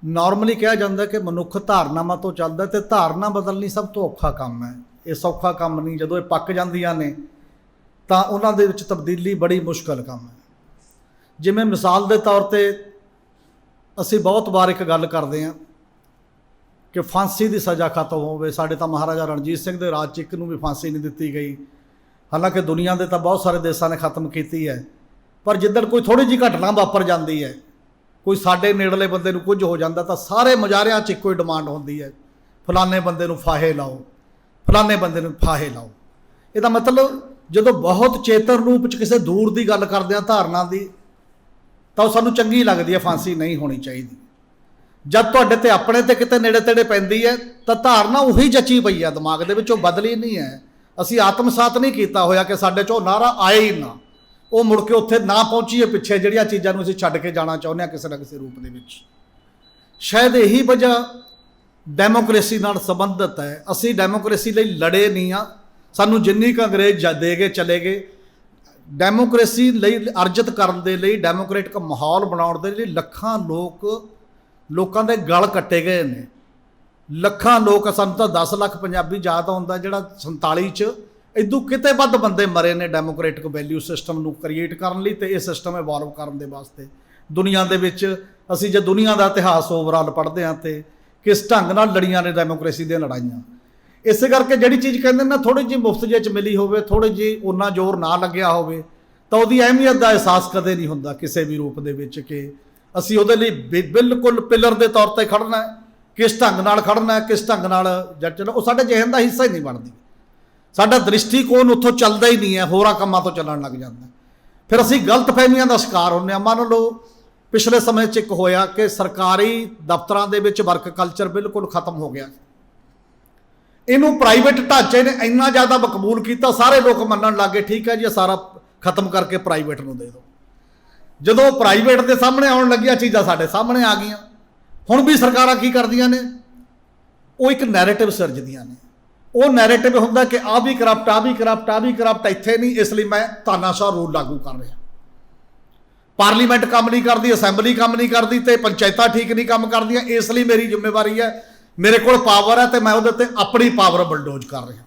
Normally कहा जाता कि मनुख धारनावां तो चलदा ते धारना बदलनी सब तो औखा काम है। ये सौखा काम नहीं, जदों ये पक जांदियां ने तां उन्हां दे विच तब्दीली बड़ी मुश्किल काम है। जिवें मिसाल के तौर पर असी बहुत बार एक गल करते हैं कि फांसी की सज़ा खत्म होवे। साडे तां महाराजा रणजीत सिंह दे राज च इक नूं भी फांसी नहीं दित्ती गई, हालांकि दुनिया के तो बहुत सारे देशों ने खत्म की है। पर जिद्दण कोई थोड़ी जी घटना वापर जाती है, कोई साडे नेड़ले बंदे नूं कुछ हो जाता तो सारे मुजाहरिਆਂ 'ਚ ਇੱਕੋ ही डिमांड होती है, फलाने बंदे नूं फाहे लाओ, फलाने बंदे नूं फाहे लाओ। ਇਹਦਾ मतलब जो बहुत चेतन रूप च किसी दूर की गल करते हैं धारना की, तो सानू चंगी लगती है फांसी नहीं होनी चाहिए। जब तुहाडे ते अपने ते किते नेड़े तेड़े पैंदी है तो धारना उही जची पई है, दिमाग दे विचों बदली नहीं है। असी आत्मसात नहीं किया होया कि साडे चों नारा आए ही ना, वो मुड़ के उत्थे ना पहुँचीए पिछे जिहड़ियां चीज़ां नूं असीं छड्ड के जाना चाहुंदे हां किसी ना किसी रूप दे विच। शायद यही वजह डेमोक्रेसी नाल संबंधित है। असी डेमोक्रेसी लई लड़े नहीं हाँ, सानू जिन्नी क अंग्रेज दे गए चले गए। डेमोक्रेसी लई अर्जित करन दे लई, डेमोक्रेटिक माहौल बनाउण दे लई लखां लोकां दे गल कट्टे गए ने। लखां लोग, सानू तां 10 लाख पंजाबी याद आउंदा जिहड़ा 47 च इदों किते वध बंदे मरे ने डेमोक्रेटिक वैल्यू सिस्टम नूं क्रिएट करन लई ते इह सिस्टम इवॉल्व करन दे वास्ते। दुनिया दे विच असीं जे दुनिया दा इतिहास ओवरऑल पढ़दे हां ते किस ढंग नाल लड़ियां ने डेमोक्रेसी दी लड़ाइयां। इस करके जिहड़ी चीज़ कहंदे ना थोड़ी जी मुफ्त जे च मिली होवे, थोड़ी जी उन्ना जोर ना लग्या होवे, तो उहदी अहमियत दा एहसास कदे नहीं हुंदा किसी भी रूप दे विच कि असीं उहदे लई बिल्कुल पिलर दे तौर ते खड़ना है, किस ढंग नाल खड़ना है, किस ढंग नाल चलो वो साडे जहन दा हिस्सा ही नहीं बनदी। साडा दृष्टिकोण उत्थों चलदा ही नहीं है, होरां कामां तो चलण लग जांदा। फिर असीं गलतफहमियां दा शिकार हुंदे हां। मान लो पिछले समय च एक होया कि सरकारी दफ्तरां दे विच वर्क कल्चर बिल्कुल खत्म हो गया। इनू प्राइवेट ढांचे ने इन्ना ज़्यादा मकबूल किया, सारे लोग मनण लग गए ठीक है जी सारा खत्म करके प्राइवेट नूं दे दो। जदों प्राइवेट के सामने आउण लगियां चीज़ां साडे सामने आ गईयां। हुण भी सरकारां की करदियां ने, वो एक नैरेटिव सिरजदियां ने। वो नैरेटिव हुंदा कि आ भी करप्ट, आ भी करप्ट, आ भी करप्ट, इत्थे नहीं इसलिए मैं तानाशाह रूल लागू कर रहा। पार्लीमेंट काम नहीं करती, असैंबली काम नहीं करती, तो पंचायतां ठीक नहीं काम करदियां, इसलिए मेरी जिम्मेवारी है, मेरे को पावर है तो मैं उहदे ते अपनी पावर बलडोज कर रहा।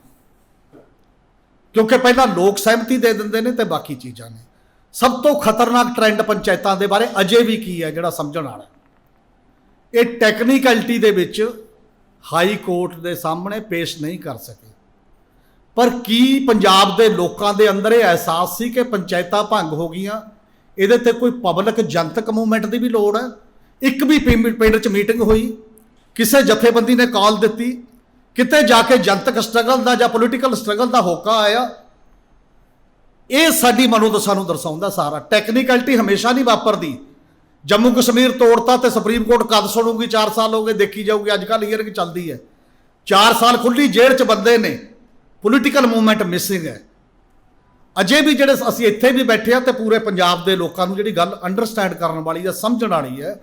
क्योंकि पहला लोग सहमति दे देंदे ने ते बाकी चीज़ां ने। सब तो खतरनाक ट्रेंड पंचायतां दे बारे अजे भी की है जिहड़ा समझण वाला। ये टैक्नीकलिटी दे विच हाई कोर्ट के सामने पेश नहीं कर सके, पर की पंजाब के लोगों के अंदर यह एहसास सी कि पंचायतां भंग हो गईयां, इहदे ते कोई पब्लिक जनतक मूवमेंट की भी लोड़ है। एक भी पिंड च मीटिंग हुई, किसी जथेबंदी ने कॉल दी, किते जाके जनतक स्ट्रगल का या पोलिटिकल स्ट्रगल का होका आया। ये साडी मनोदशा नूं दर्शाउंदा सारा। टैक्नीकलिटी हमेशा नहीं वापरदी। जम्मू कश्मीर तोड़ता तो सुप्रीम कोर्ट कद सुनूगी, 4 साल हो गए देखी जाऊगी। अजकल हीयरिंग चलती है, 4 साल खुली जेल च बंदे ने, पोलिटिकल मूवमेंट मिसिंग है। अजे भी जिहड़े असीं इत्थे भी बैठे हैं तो पूरे पंजाब के लोगों को जिहड़ी गल अंडरस्टैंड करने वाली है, समझण वाली है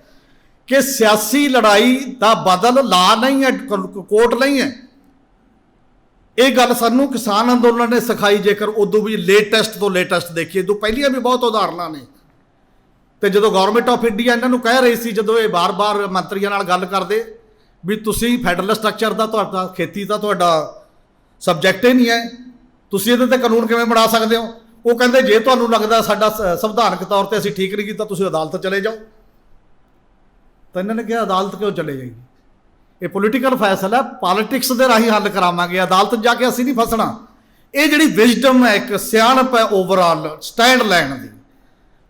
कि सियासी लड़ाई का बदल ला नहीं है, कोर्ट नहीं है। ये गल सानू किसान अंदोलन ने सिखाई। जेकर उदों भी लेटेस्ट तो लेटेस्ट देखिए, तो पहलियां भी बहुत उदाहरण ने। तो जो गौरमेंट ऑफ इंडिया इन्हों कह रही थी, जो ये बार बार मंत्रियों नाल गल करते भी तुसीं फैडरल स्ट्रक्चर का तुहाडा खेती का तुहाडा सबजैक्ट ही नहीं है, तुसीं इहदे ते कानून किवें बना सकते हो। वो कहते जे तुहानूं लगदा साडा संविधानक तौर पर असीं ठीक नहीं कीता, तुसीं अदालत चले जाओ। तो इन्होंने कहा अदालत क्यों चले जाएगी, ये पोलिटिकल फैसला पॉलिटिक्स के राही हल करावांगे, अदालत जाके असीं नहीं फसना। ये जिहड़ी विजडम है, एक सियाणप है ओवरऑल स्टैंड लैण दी,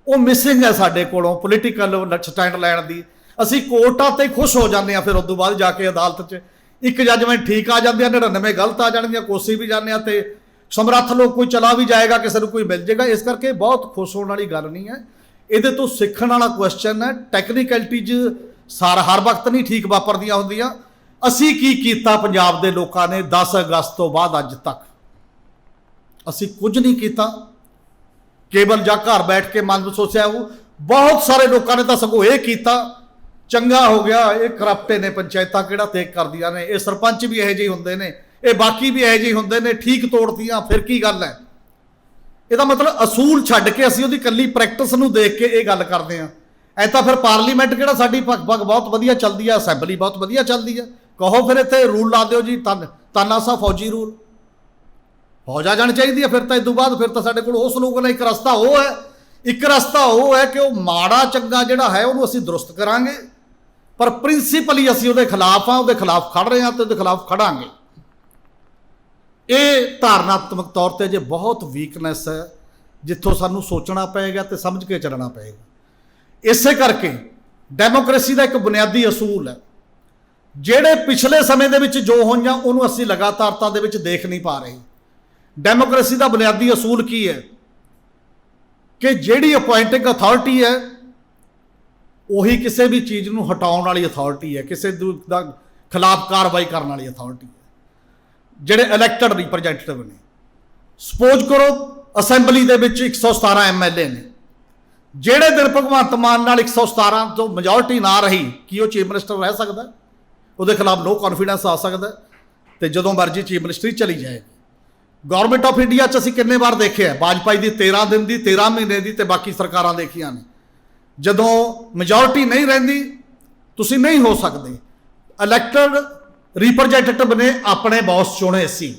वो मिसिंग है साडे कोलों पोलिटिकल स्टैंड लैण दी। असीं कोर्टां ते खुश हो जाते हैं, फिर उस तो बाद जाके अदालत च एक जजमेंट ठीक आ जाती है, 99 गलत आ जाएंगे, कोसी भी जाने तो समर्थ लोग कोई चला भी जाएगा, किसी को कोई मिल जाएगा। इस करके बहुत खुश होने वाली गल नहीं है। ये तो सीखण वाला क्वेश्चन है। टैक्नीकलिटीज सारा हर वक्त नहीं ठीक वापरदियां होंदियां। असीं की कीता पंजाब के लोगों ने 10 अगस्त तो बाद अज तक? असीं कुछ नहीं किया। केवल जा घर बैठ के मन सोचा हो। बहुत सारे लोगों ने तो सगों ये किया, चंगा हो गया, ये करप्टे ने पंचायतां किहड़ा तेक करदियां ने, ये सरपंच भी इहो जिहे हुंदे ने, ये बाकी भी इहो जिहे हुंदे ने, ठीक तोड़दियां, फिर की गल है। ਇਹਦਾ मतलब असूल छड्ड के असीं उहदी कल्ली प्रैक्टिस नूं देख के ये गल करदे हां। ਐ ਤਾਂ ਫਿਰ ਪਾਰਲੀਮੈਂਟ ਕਿਹੜਾ ਸਾਡੀ ਭਗ ਬਹੁਤ ਵਧੀਆ ਚੱਲਦੀ ਆ, ਅਸੈਂਬਲੀ ਬਹੁਤ ਵਧੀਆ ਚੱਲਦੀ ਆ। ਕਹੋ ਫਿਰ ਇੱਥੇ ਰੂਲ ਲਾ ਦਿਓ ਜੀ, ਤਾਨਾਸ਼ਾਹ ਫੌਜੀ ਰੂਲ, ਫੌਜ ਆ ਜਾਣੀ ਚਾਹੀਦੀ ਹੈ। ਫਿਰ ਤਾਂ ਇਸ ਤੋਂ ਬਾਅਦ ਫਿਰ ਤਾਂ ਸਾਡੇ ਕੋਲ ਉਹ ਸਲੋਗਨ ਹੈ, ਇੱਕ ਰਸਤਾ ਉਹ ਹੈ, ਇੱਕ ਰਸਤਾ ਉਹ ਹੈ ਕਿ ਉਹ ਮਾੜਾ ਚੰਗਾ ਜਿਹੜਾ ਹੈ ਉਹਨੂੰ ਅਸੀਂ ਦੁਰਸਤ ਕਰਾਂਗੇ, ਪਰ ਪ੍ਰਿੰਸੀਪਲੀ ਅਸੀਂ ਉਹਦੇ ਖਿਲਾਫ ਹਾਂ, ਉਹਦੇ ਖਿਲਾਫ ਖੜ ਰਹੇ ਹਾਂ ਤੇ ਉਹਦੇ ਖਿਲਾਫ ਖੜਾਂਗੇ। ਇਹ ਧਾਰਨਾਤਮਕ ਤੌਰ 'ਤੇ ਜੇ ਬਹੁਤ ਵੀਕਨੈਸ ਹੈ, ਜਿੱਥੋਂ ਸਾਨੂੰ ਸੋਚਣਾ ਪਏਗਾ ਤੇ ਸਮਝ ਕੇ ਚੱਲਣਾ ਪਏਗਾ। ਇਸੇ ਕਰਕੇ ਡੈਮੋਕ੍ਰੇਸੀ ਦਾ ਇੱਕ ਬੁਨਿਆਦੀ ਅਸੂਲ ਹੈ, ਜਿਹੜੇ ਪਿਛਲੇ ਸਮੇਂ ਦੇ ਵਿੱਚ ਜੋ ਹੋਈਆਂ ਉਹਨੂੰ ਅਸੀਂ ਲਗਾਤਾਰਤਾ ਦੇ ਵਿੱਚ ਦੇਖ ਨਹੀਂ ਪਾ ਰਹੇ। ਡੈਮੋਕ੍ਰੇਸੀ ਦਾ ਬੁਨਿਆਦੀ ਅਸੂਲ ਕੀ ਹੈ ਕਿ ਜਿਹੜੀ ਅਪੁਆਇੰਟਿੰਗ ਅਥਾਰਟੀ ਹੈ ਉਹੀ ਕਿਸੇ ਵੀ ਚੀਜ਼ ਨੂੰ ਹਟਾਉਣ ਵਾਲੀ ਅਥਾਰਟੀ ਹੈ, ਕਿਸੇ ਦਾ ਖਿਲਾਫ ਕਾਰਵਾਈ ਕਰਨ ਵਾਲੀ ਅਥਾਰਟੀ ਹੈ। ਜਿਹੜੇ ਇਲੈਕਟਡ ਰਿਪਰੈਜ਼ੈਂਟੇਟਿਵ ਨੇ, ਸਪੋਜ਼ ਕਰੋ ਅਸੈਂਬਲੀ ਦੇ ਵਿੱਚ 117 MLA ਨੇ, ਜਿਹੜੇ ਦਿਨ ਭਗਵੰਤ ਮਾਨ ਨਾਲ 117 ਤੋਂ ਮੈਜੋਰਟੀ ਨਾ ਰਹੀ, ਕੀ ਉਹ ਚੀਫ ਮਿਨਿਸਟਰ ਰਹਿ ਸਕਦਾ? ਉਹਦੇ ਖਿਲਾਫ ਨੋ ਕੌਨਫੀਡੈਂਸ ਆ ਸਕਦਾ ਤੇ ਜਦੋਂ ਮਰਜ਼ੀ ਚੀਫ ਮਿਨਿਸਟਰੀ ਚਲੀ ਜਾਏ। ਗੌਰਮੈਂਟ ਆਫ ਇੰਡੀਆ 'ਚ ਅਸੀਂ ਕਿੰਨੇ ਵਾਰ ਦੇਖਿਆ, ਵਾਜਪਾਈ ਦੀ 13 ਦਿਨ ਦੀ, 13 ਮਹੀਨੇ ਦੀ ਤੇ ਬਾਕੀ ਸਰਕਾਰਾਂ ਦੇਖੀਆਂ ਨੇ। ਜਦੋਂ ਮੈਜੋਰਟੀ ਨਹੀਂ ਰਹਿੰਦੀ ਤੁਸੀਂ ਨਹੀਂ ਹੋ ਸਕਦੇ। ਇਲੈਕਟਡ ਰਿਪਰੈਜ਼ੈਂਟੇਟਿਵ ਨੇ ਆਪਣੇ ਬੌਸ ਚੁਣੇ ਸੀ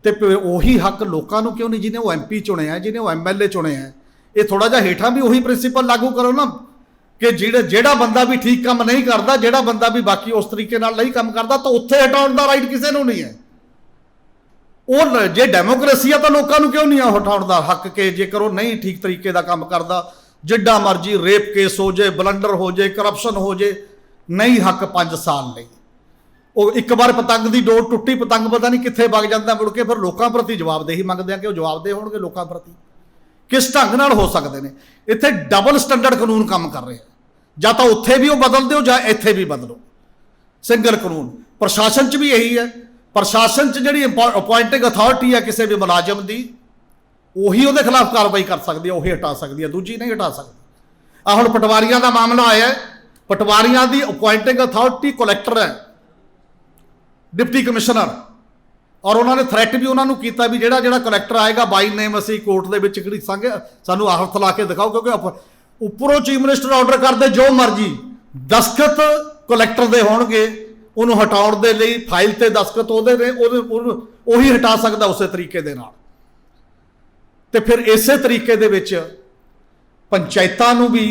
ਤੇ ਉਹੀ ਹੱਕ ਲੋਕਾਂ ਨੂੰ ਕਿਉਂ ਨਹੀਂ, ਜਿਹਨੇ ਉਹ MP ਚੁਣਿਆ, ਜਿਹਨੇ ਉਹ MLA ਚੁਣਿਆ। ਇਹ ਥੋੜਾ ਜਿਹਾ ਹੇਠਾਂ ਵੀ ਉਹੀ ਪ੍ਰਿੰਸੀਪਲ ਲਾਗੂ ਕਰੋ ਨਾ ਕਿ ਜਿਹੜਾ ਬੰਦਾ ਵੀ ਠੀਕ ਕੰਮ ਨਹੀਂ ਕਰਦਾ, ਜਿਹੜਾ ਬੰਦਾ ਵੀ ਬਾਕੀ ਉਸ ਤਰੀਕੇ ਨਾਲ ਨਹੀਂ ਕੰਮ ਕਰਦਾ, ਤਾਂ ਉੱਥੇ ਹਟਾਉਣ ਦਾ ਰਾਈਟ ਕਿਸੇ ਨੂੰ ਨਹੀਂ ਹੈ। ਉਹ ਜੇ ਡੈਮੋਕ੍ਰੇਸੀ ਆ ਤਾਂ ਲੋਕਾਂ ਨੂੰ ਕਿਉਂ ਨਹੀਂ ਆ ਹਟਾਉਣ ਦਾ ਹੱਕ ਕਿ ਜੇਕਰ ਉਹ ਨਹੀਂ ਠੀਕ ਤਰੀਕੇ ਦਾ ਕੰਮ ਕਰਦਾ, ਜਿੱਡਾ ਮਰਜੀ ਰੇਪ ਕੇਸ ਹੋ ਜੇ, ਬਲੰਡਰ ਹੋ ਜੇ, ਕਰਪਸ਼ਨ ਹੋ ਜੇ, ਨਹੀਂ ਹੱਕ 5 ਸਾਲ ਲਈ। ਉਹ ਇੱਕ ਵਾਰ ਪਤੰਗ ਦੀ ਡੋਰ ਟੁੱਟੀ, ਪਤੰਗ ਪਤਾ ਨਹੀਂ ਕਿੱਥੇ ਵਗ ਜਾਂਦਾ ਮੁੜ ਕੇ। ਫਿਰ ਲੋਕਾਂ ਪ੍ਰਤੀ ਜਵਾਬਦੇਹੀ ਮੰਗਦੇ ਆ ਕਿ ਉਹ ਜਵਾਬਦੇਹ ਹੋਣਗੇ ਲੋਕਾਂ ਪ੍ਰਤੀ। ਕਿਸ ਢੰਗ ਨਾਲ ਹੋ ਸਕਦੇ ਨੇ? ਇੱਥੇ ਡਬਲ ਸਟੈਂਡਰਡ ਕਾਨੂੰਨ ਕੰਮ ਕਰ ਰਹੇ ਆ, ਜਾਂ ਤਾਂ ਉੱਥੇ ਵੀ ਉਹ ਬਦਲ ਦਿਓ ਜਾਂ ਇੱਥੇ ਵੀ ਬਦਲੋ। ਸਿੰਗਲ ਕਾਨੂੰਨ ਪ੍ਰਸ਼ਾਸਨ 'ਚ ਵੀ ਇਹੀ ਹੈ। ਪ੍ਰਸ਼ਾਸਨ 'ਚ ਜਿਹੜੀ ਅਪੁਆਇੰਟਿੰਗ ਅਥਾਰਟੀ ਹੈ ਕਿਸੇ ਵੀ ਮੁਲਾਜ਼ਮ ਦੀ, ਉਹੀ ਉਹਦੇ ਖਿਲਾਫ ਕਾਰਵਾਈ ਕਰ ਸਕਦੀ ਹੈ, ਉਹੀ ਹਟਾ ਸਕਦੀ ਹੈ, ਦੂਜੀ ਨਹੀਂ ਹਟਾ ਸਕਦੀ। ਆਹ ਹੁਣ ਪਟਵਾਰੀਆਂ ਦਾ ਮਾਮਲਾ ਆਇਆ, ਪਟਵਾਰੀਆਂ ਦੀ ਅਪੁਆਇੰਟਿੰਗ ਅਥਾਰਟੀ ਕਲੈਕਟਰ ਹੈ, ਡਿਪਟੀ ਕਮਿਸ਼ਨਰ, ਔਰ ਉਹਨਾਂ ਨੇ ਥ੍ਰੈਟ ਵੀ ਉਹਨਾਂ ਨੂੰ ਕੀਤਾ ਵੀ ਜਿਹੜਾ ਕਲੈਕਟਰ ਆਏਗਾ ਬਾਈ ਨੇਮ ਅਸੀਂ ਕੋਰਟ ਦੇ ਵਿੱਚ ਘੜੀਸਾਂਗੇ, ਸਾਨੂੰ ਹੱਥ ਲਾ ਕੇ ਦਿਖਾਓ। ਕਿਉਂਕਿ ਉੱਪਰੋਂ ਚੀਫ ਮਿਨਿਸਟਰ ਆਰਡਰ ਕਰਦੇ ਜੋ ਮਰਜੀ, ਦਸਖਤ ਕਲੈਕਟਰ ਦੇ ਹੋਣਗੇ, ਉਹਨੂੰ ਹਟਾਉਣ ਦੇ ਲਈ ਫਾਈਲ ਤੇ ਦਸਖਤ ਉਹਦੇ ਨੇ, ਉਹੀ ਹਟਾ ਸਕਦਾ ਉਸੇ ਤਰੀਕੇ ਦੇ ਨਾਲ। ਤੇ ਫਿਰ ਇਸੇ ਤਰੀਕੇ ਦੇ ਵਿੱਚ ਪੰਚਾਇਤਾਂ ਨੂੰ ਵੀ,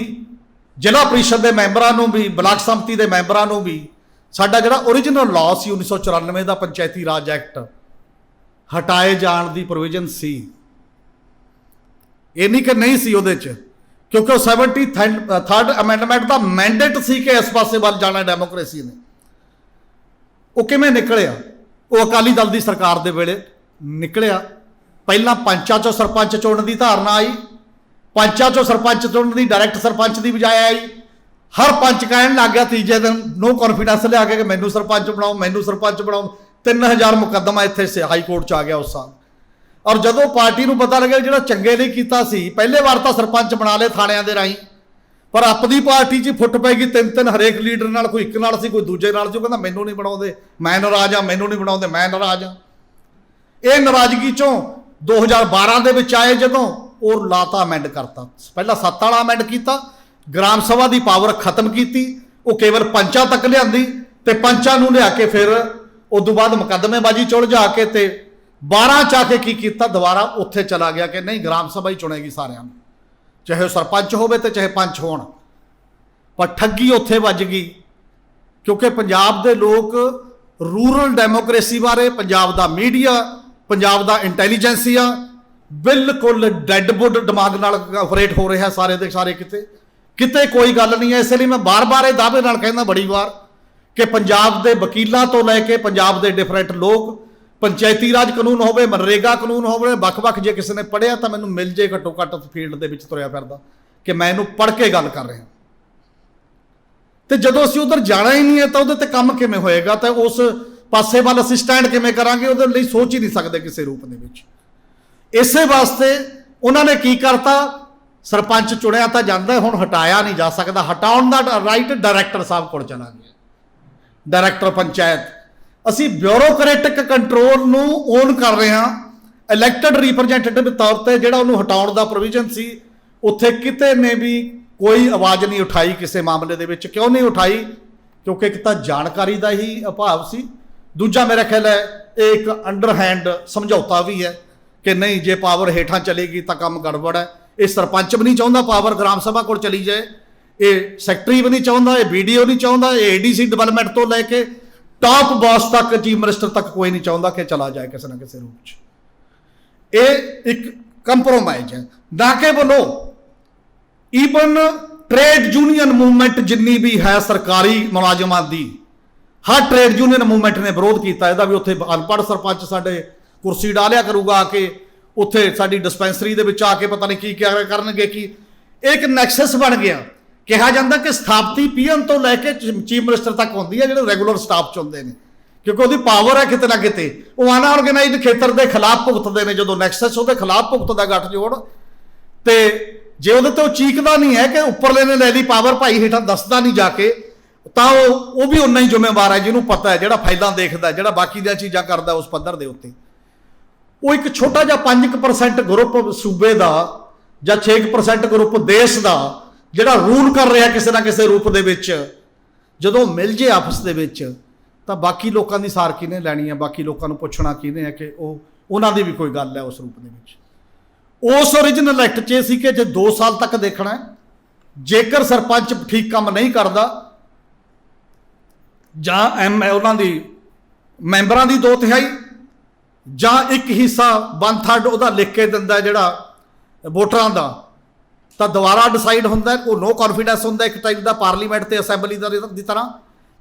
ਜ਼ਿਲ੍ਹਾ ਪ੍ਰੀਸ਼ਦ ਦੇ ਮੈਂਬਰਾਂ ਨੂੰ ਵੀ, ਬਲਾਕ ਸੰਮਤੀ ਦੇ ਮੈਂਬਰਾਂ ਨੂੰ ਵੀ, ਸਾਡਾ ਜਿਹੜਾ ਓਰੀਜਨਲ ਲਾਅ ਸੀ 1994 ਦਾ ਪੰਚਾਇਤੀ ਰਾਜ ਐਕਟ, ਹਟਾਏ ਜਾਣ ਦੀ ਪ੍ਰੋਵੀਜ਼ਨ ਸੀ। ਇਹ ਨਹੀਂ ਕਿ ਨਹੀਂ ਸੀ ਉਹਦੇ 'ਚ, ਕਿਉਂਕਿ ਉਹ 73rd ਅਮੈਂਡਮੈਂਟ ਦਾ ਮੈਂਡੇਟ ਸੀ ਕਿ ਇਸ ਪਾਸੇ ਵੱਲ ਜਾਣਾ ਡੈਮੋਕ੍ਰੇਸੀ ਨੇ। ਉਹ ਕਿਵੇਂ ਨਿਕਲਿਆ? ਉਹ ਅਕਾਲੀ ਦਲ ਦੀ ਸਰਕਾਰ ਦੇ ਵੇਲੇ ਨਿਕਲਿਆ। ਪਹਿਲਾਂ ਪੰਚਾਂ 'ਚੋਂ ਸਰਪੰਚ ਚੁਣਨ ਦੀ ਧਾਰਨਾ ਆਈ, ਪੰਚਾਂ 'ਚੋਂ ਸਰਪੰਚ ਚੁਣਨ ਦੀ ਡਾਇਰੈਕਟ ਸਰਪੰਚ ਦੀ ਬਜਾਏ ਆਈ। ਹਰ ਪੰਚ ਕਹਿਣ ਲੱਗ ਗਿਆ ਤੀਜੇ ਦਿਨ ਨੋ ਕੌਨਫੀਡੈਂਸ ਲਿਆ ਕੇ ਕਿ ਮੈਨੂੰ ਸਰਪੰਚ ਬਣਾਓ, ਮੈਨੂੰ ਸਰਪੰਚ ਬਣਾਓ। 3000 ਮੁਕੱਦਮਾ ਇੱਥੇ ਹਾਈ ਕੋਰਟ 'ਚ ਆ ਗਿਆ ਉਸ ਸਾਲ। ਔਰ ਜਦੋਂ ਪਾਰਟੀ ਨੂੰ ਪਤਾ ਲੱਗਿਆ ਜਿਹੜਾ ਚੰਗੇ ਲਈ ਕੀਤਾ ਸੀ, ਪਹਿਲੇ ਵਾਰ ਤਾਂ ਸਰਪੰਚ ਬਣਾ ਲਏ ਥਾਣਿਆਂ ਦੇ ਰਾਹੀਂ, ਪਰ ਆਪਣੀ ਪਾਰਟੀ 'ਚ ਫੁੱਟ ਪੈ ਗਈ। 3 ਹਰੇਕ ਲੀਡਰ ਨਾਲ, ਕੋਈ ਇੱਕ ਨਾਲ ਸੀ, ਕੋਈ ਦੂਜੇ ਨਾਲ ਸੀ। ਉਹ ਕਹਿੰਦਾ ਮੈਨੂੰ ਨਹੀਂ ਬਣਾਉਂਦੇ, ਮੈਂ ਨਾਰਾਜ਼ ਆ, ਮੈਨੂੰ ਨਹੀਂ ਬਣਾਉਂਦੇ, ਮੈਂ ਨਾਰਾਜ਼ ਆ। ਇਹ ਨਾਰਾਜ਼ਗੀ 'ਚੋਂ 2012 ਦੇ ਵਿੱਚ ਆਏ ਜਦੋਂ, ਉਹ ਲਾਤਾ ਅਮੈਂਡ ਕਰਤਾ। ਪਹਿਲਾਂ 7 ਵਾਲਾ ਅਮੈਂਡ ਕੀਤਾ, ਗ੍ਰਾਮ ਸਭਾ ਦੀ ਪਾਵਰ ਖਤਮ ਕੀਤੀ, ਉਹ ਕੇਵਲ ਪੰਚਾਂ ਤੱਕ ਲਿਆਂਦੀ ਤੇ ਪੰਚਾਂ ਨੂੰ ਲਿਆ ਕੇ ਫਿਰ ਉਦੋਂ ਬਾਅਦ ਮੁਕੱਦਮੇਬਾਜ਼ੀ ਚ ਉਲਝਾ ਕੇ ਤੇ 12 ਚ ਆ ਕੇ ਕੀ ਕੀਤਾ, ਦੁਬਾਰਾ ਉੱਥੇ ਚਲਾ ਗਿਆ ਕਿ ਨਹੀਂ ਗ੍ਰਾਮ ਸਭਾ ਹੀ ਚੁਣੇਗੀ ਸਾਰਿਆਂ ਨੂੰ, ਚਾਹੇ ਉਹ ਸਰਪੰਚ ਹੋਵੇ ਤੇ ਚਾਹੇ ਪੰਚ ਹੋਣ। ਪਰ ਠੱਗੀ ਉੱਥੇ ਵੱਜ ਗਈ, ਕਿਉਂਕਿ ਪੰਜਾਬ ਦੇ ਲੋਕ ਰੂਰਲ ਡੈਮੋਕ੍ਰੇਸੀ ਬਾਰੇ, ਪੰਜਾਬ ਦਾ ਮੀਡੀਆ, ਪੰਜਾਬ ਦਾ ਇੰਟੈਲੀਜੈਂਸੀਆ ਬਿਲਕੁਲ ਡੈਡਵੁੱਡ ਦਿਮਾਗ ਨਾਲ ਆਪਰੇਟ ਹੋ ਰਿਹਾ ਸਾਰੇ ਦੇ ਸਾਰੇ। ਕਿਤੇ ਕੋਈ ਗੱਲ ਨਹੀਂ ਹੈ। ਇਸ ਲਈ ਮੈਂ ਬਾਰ-ਬਾਰ ਇਹ ਦਾਅਵੇ ਨਾਲ ਕਹਿੰਦਾ ਬੜੀ ਵਾਰ ਕਿ ਪੰਜਾਬ ਦੇ ਵਕੀਲਾਂ ਤੋਂ ਲੈ ਕੇ ਪੰਜਾਬ ਦੇ ਡਿਫਰੈਂਟ ਲੋਕ, ਪੰਚਾਇਤੀ ਰਾਜ ਕਾਨੂੰਨ ਹੋਵੇ, ਮਨਰੇਗਾ ਕਾਨੂੰਨ ਹੋਵੇ, ਵੱਖ-ਵੱਖ ਜੇ ਕਿਸੇ ਨੇ ਪੜ੍ਹਿਆ ਤਾਂ ਮੈਨੂੰ ਮਿਲ ਜੇ ਘੱਟੋ ਘੱਟ ਫੀਲਡ ਦੇ ਵਿੱਚ ਤੁਰਿਆ ਫਿਰਦਾ ਕਿ ਮੈਂ ਇਹਨੂੰ ਪੜ੍ਹ ਕੇ ਗੱਲ ਕਰ ਰਿਹਾ। ਤੇ ਜਦੋਂ ਅਸੀਂ ਉਧਰ ਜਾਣਾ ਹੀ ਨਹੀਂ ਹੈ ਤਾਂ ਉਹਦੇ ਤੇ ਕੰਮ ਕਿਵੇਂ ਹੋਏਗਾ? ਤਾਂ ਉਸ ਪਾਸੇ ਵੱਲ ਅਸੀਂ ਸਟੈਂਡ ਕਿਵੇਂ ਕਰਾਂਗੇ? ਉਹਦੇ ਲਈ ਸੋਚ ਹੀ ਨਹੀਂ ਸਕਦੇ ਕਿਸੇ ਰੂਪ ਦੇ ਵਿੱਚ। ਇਸੇ ਵਾਸਤੇ ਉਹਨਾਂ ਨੇ ਕੀ ਕਰਤਾ, ਸਰਪੰਚ ਚੁਣਿਆ ਤਾਂ ਜਾਂਦਾ, ਹੁਣ ਹਟਾਇਆ ਨਹੀਂ ਜਾ ਸਕਦਾ। ਹਟਾਉਣ ਦਾ ਰਾਈਟ ਡਾਇਰੈਕਟਰ ਸਾਹਿਬ ਕੋਲ ਚਲਾ ਗਿਆ, ਡਾਇਰੈਕਟਰ ਪੰਚਾਇਤ। ਅਸੀਂ ਬਿਊਰੋਕਰੈਟਿਕ ਕੰਟਰੋਲ ਨੂੰ ਓਨ ਕਰ ਰਹੇ ਹਾਂ। ਇਲੈਕਟਡ ਰਿਪਰੈਜ਼ੈਂਟੇਟਿਵ ਤੌਰ ਤੇ ਜਿਹੜਾ ਉਹਨੂੰ ਹਟਾਉਣ ਦਾ ਪ੍ਰੋਵੀਜ਼ਨ ਸੀ, ਉੱਥੇ ਕਿਤੇ ਨੇ ਵੀ ਕੋਈ ਆਵਾਜ਼ ਨਹੀਂ ਉਠਾਈ ਕਿਸੇ ਮਾਮਲੇ ਦੇ ਵਿੱਚ। ਕਿਉਂ ਨਹੀਂ ਉਠਾਈ? ਕਿਉਂਕਿ ਇੱਕ ਤਾਂ ਜਾਣਕਾਰੀ ਦਾ ਹੀ ਅਭਾਵ ਸੀ, ਦੂਜਾ ਮੇਰਾ ਖਿਆਲ ਹੈ ਇਹ ਇੱਕ ਅੰਡਰਹੈਂਡ ਸਮਝੌਤਾ ਵੀ ਹੈ ਕਿ ਨਹੀਂ ਜੇ ਪਾਵਰ ਹੇਠਾਂ ਚਲੇਗੀ ਤਾਂ ਕੰਮ ਗੜਬੜ ਹੈ। ਇਹ ਸਰਪੰਚ ਵੀ ਨਹੀਂ ਚਾਹੁੰਦਾ ਪਾਵਰ ਗ੍ਰਾਮ ਸਭਾ ਕੋਲ ਚਲੀ ਜਾਏ, ਇਹ ਸੈਕਟਰੀ ਵੀ ਨਹੀਂ ਚਾਹੁੰਦਾ, ਇਹ BDO ਨਹੀਂ ਚਾਹੁੰਦਾ, ਇਹ ADC ਡਿਵੈਲਪਮੈਂਟ ਤੋਂ ਲੈ ਕੇ ਟਾਪ ਬਾਸ ਤੱਕ, ਚੀਫ ਮਿਨਿਸਟਰ ਤੱਕ ਕੋਈ ਨਹੀਂ ਚਾਹੁੰਦਾ ਕਿ ਚਲਾ ਜਾਏ ਕਿਸੇ ਨਾ ਕਿਸੇ ਰੂਪ 'ਚ। ਇਹ ਇੱਕ ਕੰਪਰੋਮਾਈਜ਼ ਹੈ ਨਾ ਕਿ ਬੋਲੋ। ਈਵਨ ਟ੍ਰੇਡ ਯੂਨੀਅਨ ਮੂਵਮੈਂਟ ਜਿੰਨੀ ਵੀ ਹੈ ਸਰਕਾਰੀ ਮੁਲਾਜ਼ਮਾਂ ਦੀ, ਹਰ ਟ੍ਰੇਡ ਯੂਨੀਅਨ ਮੂਵਮੈਂਟ ਨੇ ਵਿਰੋਧ ਕੀਤਾ ਇਹਦਾ ਵੀ ਉੱਥੇ ਅਨਪੜ੍ਹ ਸਰਪੰਚ ਸਾਡੇ ਕੁਰਸੀ ਡਾਲਿਆ ਕਰੂਗਾ ਆ ਕੇ, ਉੱਥੇ ਸਾਡੀ ਡਿਸਪੈਂਸਰੀ ਦੇ ਵਿੱਚ ਆ ਕੇ ਪਤਾ ਨਹੀਂ ਕੀ ਕਰਨਗੇ। ਕੀ ਇੱਕ ਨੈਕਸਸ ਬਣ ਗਿਆ। ਕਿਹਾ ਜਾਂਦਾ ਕਿ ਸਥਾਪਤੀ ਪੀਐਮ ਤੋਂ ਲੈ ਕੇ ਚੀਫ ਮਿਨਿਸਟਰ ਤੱਕ ਹੁੰਦੀ ਹੈ, ਜਿਹੜੇ ਰੈਗੂਲਰ ਸਟਾਫ 'ਚ ਹੁੰਦੇ ਨੇ, ਕਿਉਂਕਿ ਉਹਦੀ ਪਾਵਰ ਹੈ ਕਿਤੇ ਨਾ ਕਿਤੇ। ਉਹ ਅਨਆਰਗੇਨਾਈਜ਼ਡ ਖੇਤਰ ਦੇ ਖਿਲਾਫ ਭੁਗਤਦੇ ਨੇ। ਜਦੋਂ ਨੈਕਸਸ ਉਹਦੇ ਖਿਲਾਫ ਭੁਗਤਦਾ ਗੱਠਜੋੜ, ਤੇ ਜੇ ਉਹਦੇ ਤੋਂ ਚੀਕਦਾ ਨਹੀਂ ਹੈ ਕਿ ਉੱਪਰਲੇ ਨੇ ਲੈ ਲਈ ਪਾਵਰ, ਭਾਈ ਹੇਠਾਂ ਦੱਸਦਾ ਨਹੀਂ ਜਾ ਕੇ, ਤਾਂ ਉਹ ਵੀ ਉਨਾ ਹੀ ਜ਼ਿੰਮੇਵਾਰ ਹੈ, ਜਿਹਨੂੰ ਪਤਾ ਹੈ, ਜਿਹੜਾ ਫਾਈਲਾਂ ਦੇਖਦਾ, ਜਿਹੜਾ ਬਾਕੀ ਦੀਆਂ ਚੀਜ਼ਾਂ ਕਰਦਾ ਉਸ ਪੱਧਰ ਦੇ ਉੱਤੇ। ਉਹ ਇੱਕ ਛੋਟਾ ਜਿਹਾ 5% ਗਰੁੱਪ ਸੂਬੇ ਦਾ ਜਾਂ 6% ਗਰੁੱਪ ਦੇਸ਼ ਦਾ ਜਿਹੜਾ ਰੂਲ ਕਰ ਰਿਹਾ ਕਿਸੇ ਨਾ ਕਿਸੇ ਰੂਪ ਦੇ ਵਿੱਚ, ਜਦੋਂ ਮਿਲ ਜੇ ਆਪਸ ਦੇ ਵਿੱਚ, ਤਾਂ ਬਾਕੀ ਲੋਕਾਂ ਦੀ ਸਾਰ ਕਿਹਨੇ ਲੈਣੀ ਹੈ? ਬਾਕੀ ਲੋਕਾਂ ਨੂੰ ਪੁੱਛਣਾ ਕਿਹਨੇ ਹੈ ਕਿ ਉਹਨਾਂ ਦੀ ਵੀ ਕੋਈ ਗੱਲ ਹੈ ਉਸ ਰੂਪ ਦੇ ਵਿੱਚ। ਉਸ ਓਰੀਜਨਲ ਐਕਟ 'ਚ ਸੀ ਕਿ ਜੇ 2 ਸਾਲ ਤੱਕ ਦੇਖਣਾ, ਜੇਕਰ ਸਰਪੰਚ ਠੀਕ ਕੰਮ ਨਹੀਂ ਕਰਦਾ ਜਾਂ ਉਹਨਾਂ ਦੀ ਮੈਂਬਰਾਂ ਦੀ 2/3 ਜਾਂ 1 ਹਿੱਸਾ 1/3 ਉਹਦਾ ਲਿਖ ਕੇ ਦਿੰਦਾ ਜਿਹੜਾ ਵੋਟਰਾਂ ਦਾ, ਤਾਂ ਦੁਬਾਰਾ ਡਿਸਾਈਡ ਹੁੰਦਾ। ਉਹ ਨੋ ਕੌਨਫੀਡੈਂਸ ਹੁੰਦਾ ਇੱਕ ਟਾਈਪ ਦਾ, ਪਾਰਲੀਮੈਂਟ ਤੇ ਅਸੈਂਬਲੀ ਦੀ ਤਰ੍ਹਾਂ।